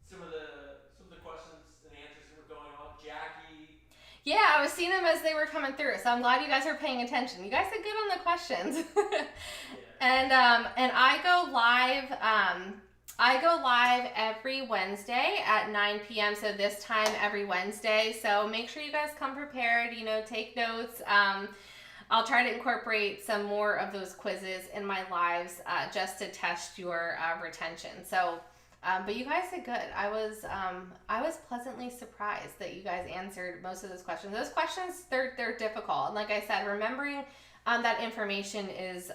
Some of the questions and answers that were going on. Jackie.
Yeah, I was seeing them as they were coming through, so I'm glad you guys are paying attention. You guys are good on the questions. Yeah. And I go live. I go live every Wednesday at 9 p.m. So this time every Wednesday. So make sure you guys come prepared. Take notes. I'll try to incorporate some more of those quizzes in my lives just to test your retention. So But you guys did good. I was pleasantly surprised that you guys answered most of those questions. Those questions, they're difficult. And like I said, remembering that information is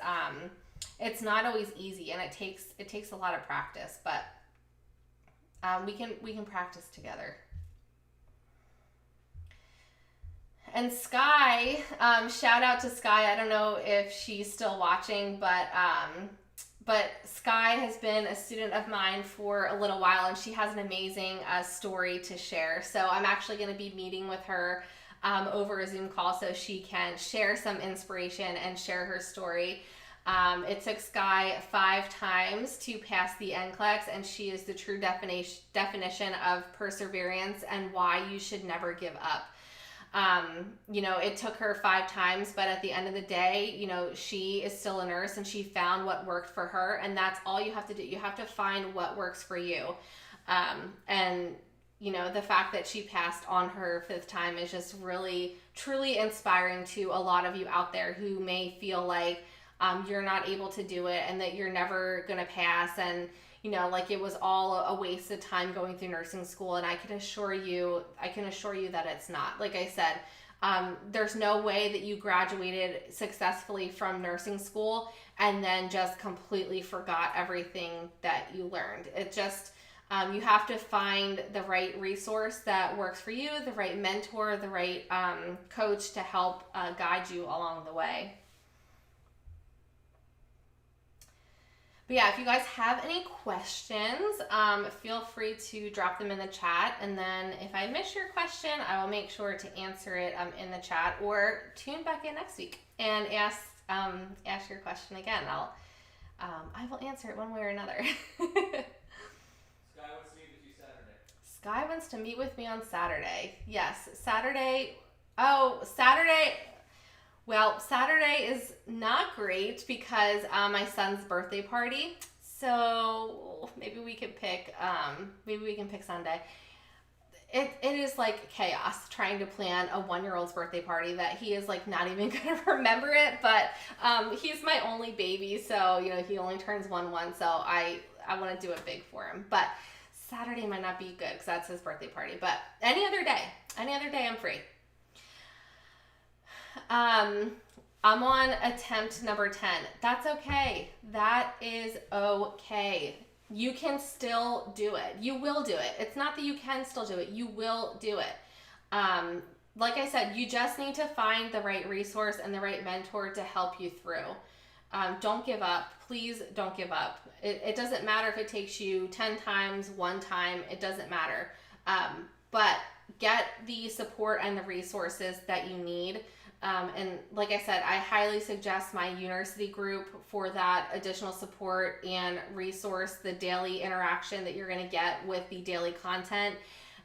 it's not always easy, and it takes a lot of practice. But we can practice together. And Sky, shout out to Sky. I don't know if she's still watching, but Sky has been a student of mine for a little while, and she has an amazing story to share. So I'm actually going to be meeting with her over a Zoom call so she can share some inspiration and share her story. It took Sky 5 times to pass the NCLEX, and she is the true definition of perseverance and why you should never give up. It took her 5 times, but at the end of the day, she is still a nurse, and she found what worked for her, and that's all you have to do. You have to find what works for you. The fact that she passed on her 5th time is just really, truly inspiring to a lot of you out there who may feel like you're not able to do it, and that you're never going to pass, and like it was all a waste of time going through nursing school. And I can assure you that it's not. Like I said, there's no way that you graduated successfully from nursing school and then just completely forgot everything that you learned. It just, you have to find the right resource that works for you, the right mentor, the right coach to help guide you along the way. But yeah, if you guys have any questions, feel free to drop them in the chat. And then if I miss your question, I will make sure to answer it in the chat, or tune back in next week and ask your question again. I will answer it one way or another.
Sky wants to meet with you Saturday.
Sky wants to meet with me on Saturday. Yes, Saturday. Oh, Saturday. Well, Saturday is not great because my son's birthday party. So maybe we could pick Sunday. It is like chaos trying to plan a 1-year-old's birthday party that he is like not even gonna remember it. But he's my only baby, so he only turns 1, so I want to do it big for him. But Saturday might not be good because that's his birthday party. But any other day I'm free. I'm on attempt number 10. That's okay. That is okay. You can still do it. You will do it. It's not that you can still do it. You will do it. Like I said, you just need to find the right resource and the right mentor to help you through. Don't give up. Please don't give up. It doesn't matter if it takes you 10 times, 1 time. It doesn't matter. But get the support and the resources that you need. And like I said, I highly suggest my UNursity group for that additional support and resource, the daily interaction that you're going to get with the daily content,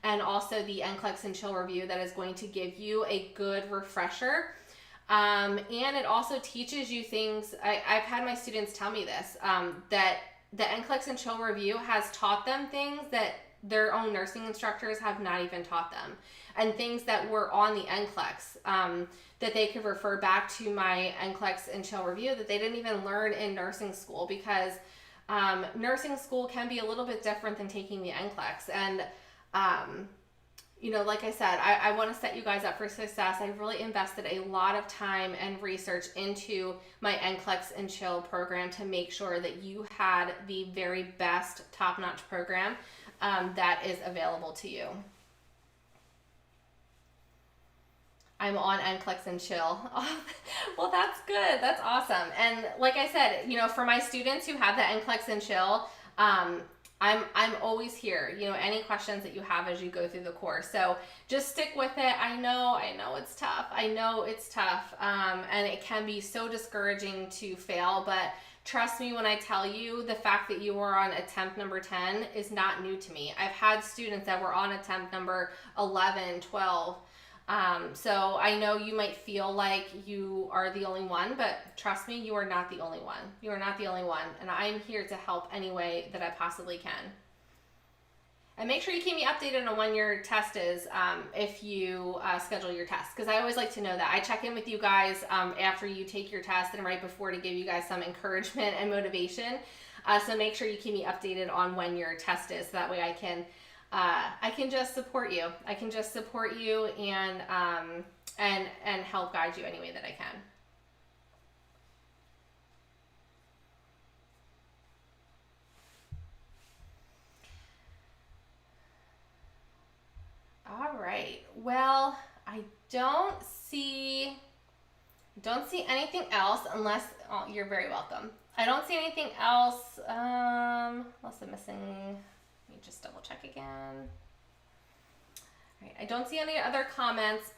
and also the NCLEX and Chill review that is going to give you a good refresher. And it also teaches you things. I've had my students tell me this, that the NCLEX and Chill review has taught them things that their own nursing instructors have not even taught them, and things that were on the NCLEX that they could refer back to my NCLEX and Chill review that they didn't even learn in nursing school, because nursing school can be a little bit different than taking the NCLEX. And like I said, I want to set you guys up for success. I really invested a lot of time and research into my NCLEX and Chill program to make sure that you had the very best top-notch program that is available to you. I'm on NCLEX and Chill. Oh, well, that's good. That's awesome. And like I said, for my students who have the NCLEX and Chill, I'm always here. Any questions that you have as you go through the course. So just stick with it. I know it's tough. And it can be so discouraging to fail, but trust me when I tell you, the fact that you are on attempt number 10 is not new to me. I've had students that were on attempt number 11, 12. So I know you might feel like you are the only one, but trust me, you are not the only one. You are not the only one. And I'm here to help any way that I possibly can. And make sure you keep me updated on when your test is, if you schedule your test, because I always like to know that. I check in with you guys after you take your test and right before to give you guys some encouragement and motivation. So make sure you keep me updated on when your test is, so that way I can just support you. I can just support you and help guide you any way that I can. All right. Well, I don't see anything else unless, oh, you're very welcome. I don't see anything else unless I'm missing. Let me just double check again. All right. I don't see any other comments.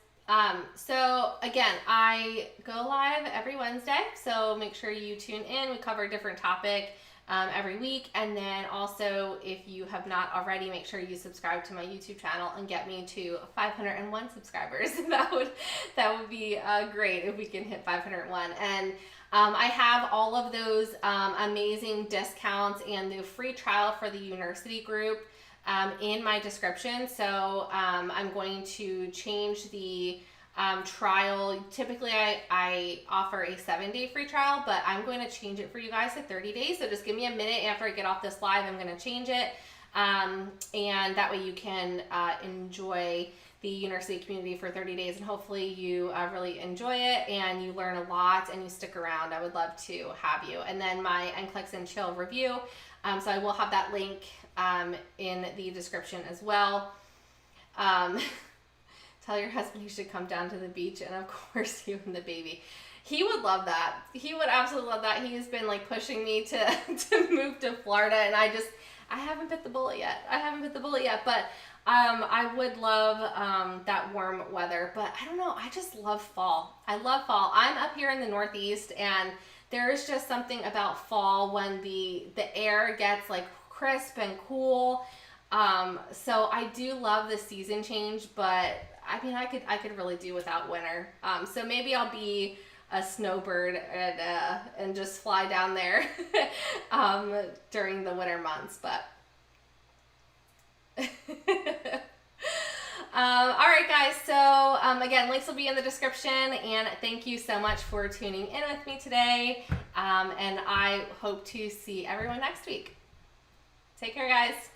So again, I go live every Wednesday, so make sure you tune in. We cover a different topic every week, and then also, if you have not already, make sure you subscribe to my YouTube channel and get me to 501 subscribers. That would be great if we can hit 501. And I have all of those amazing discounts and the free trial for the UNursity group in my description. So I'm going to change the trial. Typically I offer a 7-day free trial, but I'm going to change it for you guys to 30 days. So just give me a minute after I get off this live. I'm going to change it. And that way you can enjoy the UNursity community for 30 days, and hopefully you really enjoy it and you learn a lot and you stick around. I would love to have you. And then my NCLEX and Chill review. So I will have that link in the description as well. Tell your husband he should come down to the beach, and of course you and the baby. He would love that. He would absolutely love that. He has been like pushing me to move to Florida, and I haven't bit the bullet yet. But I would love that warm weather. But I don't know, I just love fall. I love fall. I'm up here in the Northeast, and there is just something about fall when the air gets like crisp and cool. So I do love the season change, but I mean, I could really do without winter. So maybe I'll be a snowbird and just fly down there during the winter months. But all right, guys. So again, links will be in the description, and thank you so much for tuning in with me today. And I hope to see everyone next week. Take care, guys.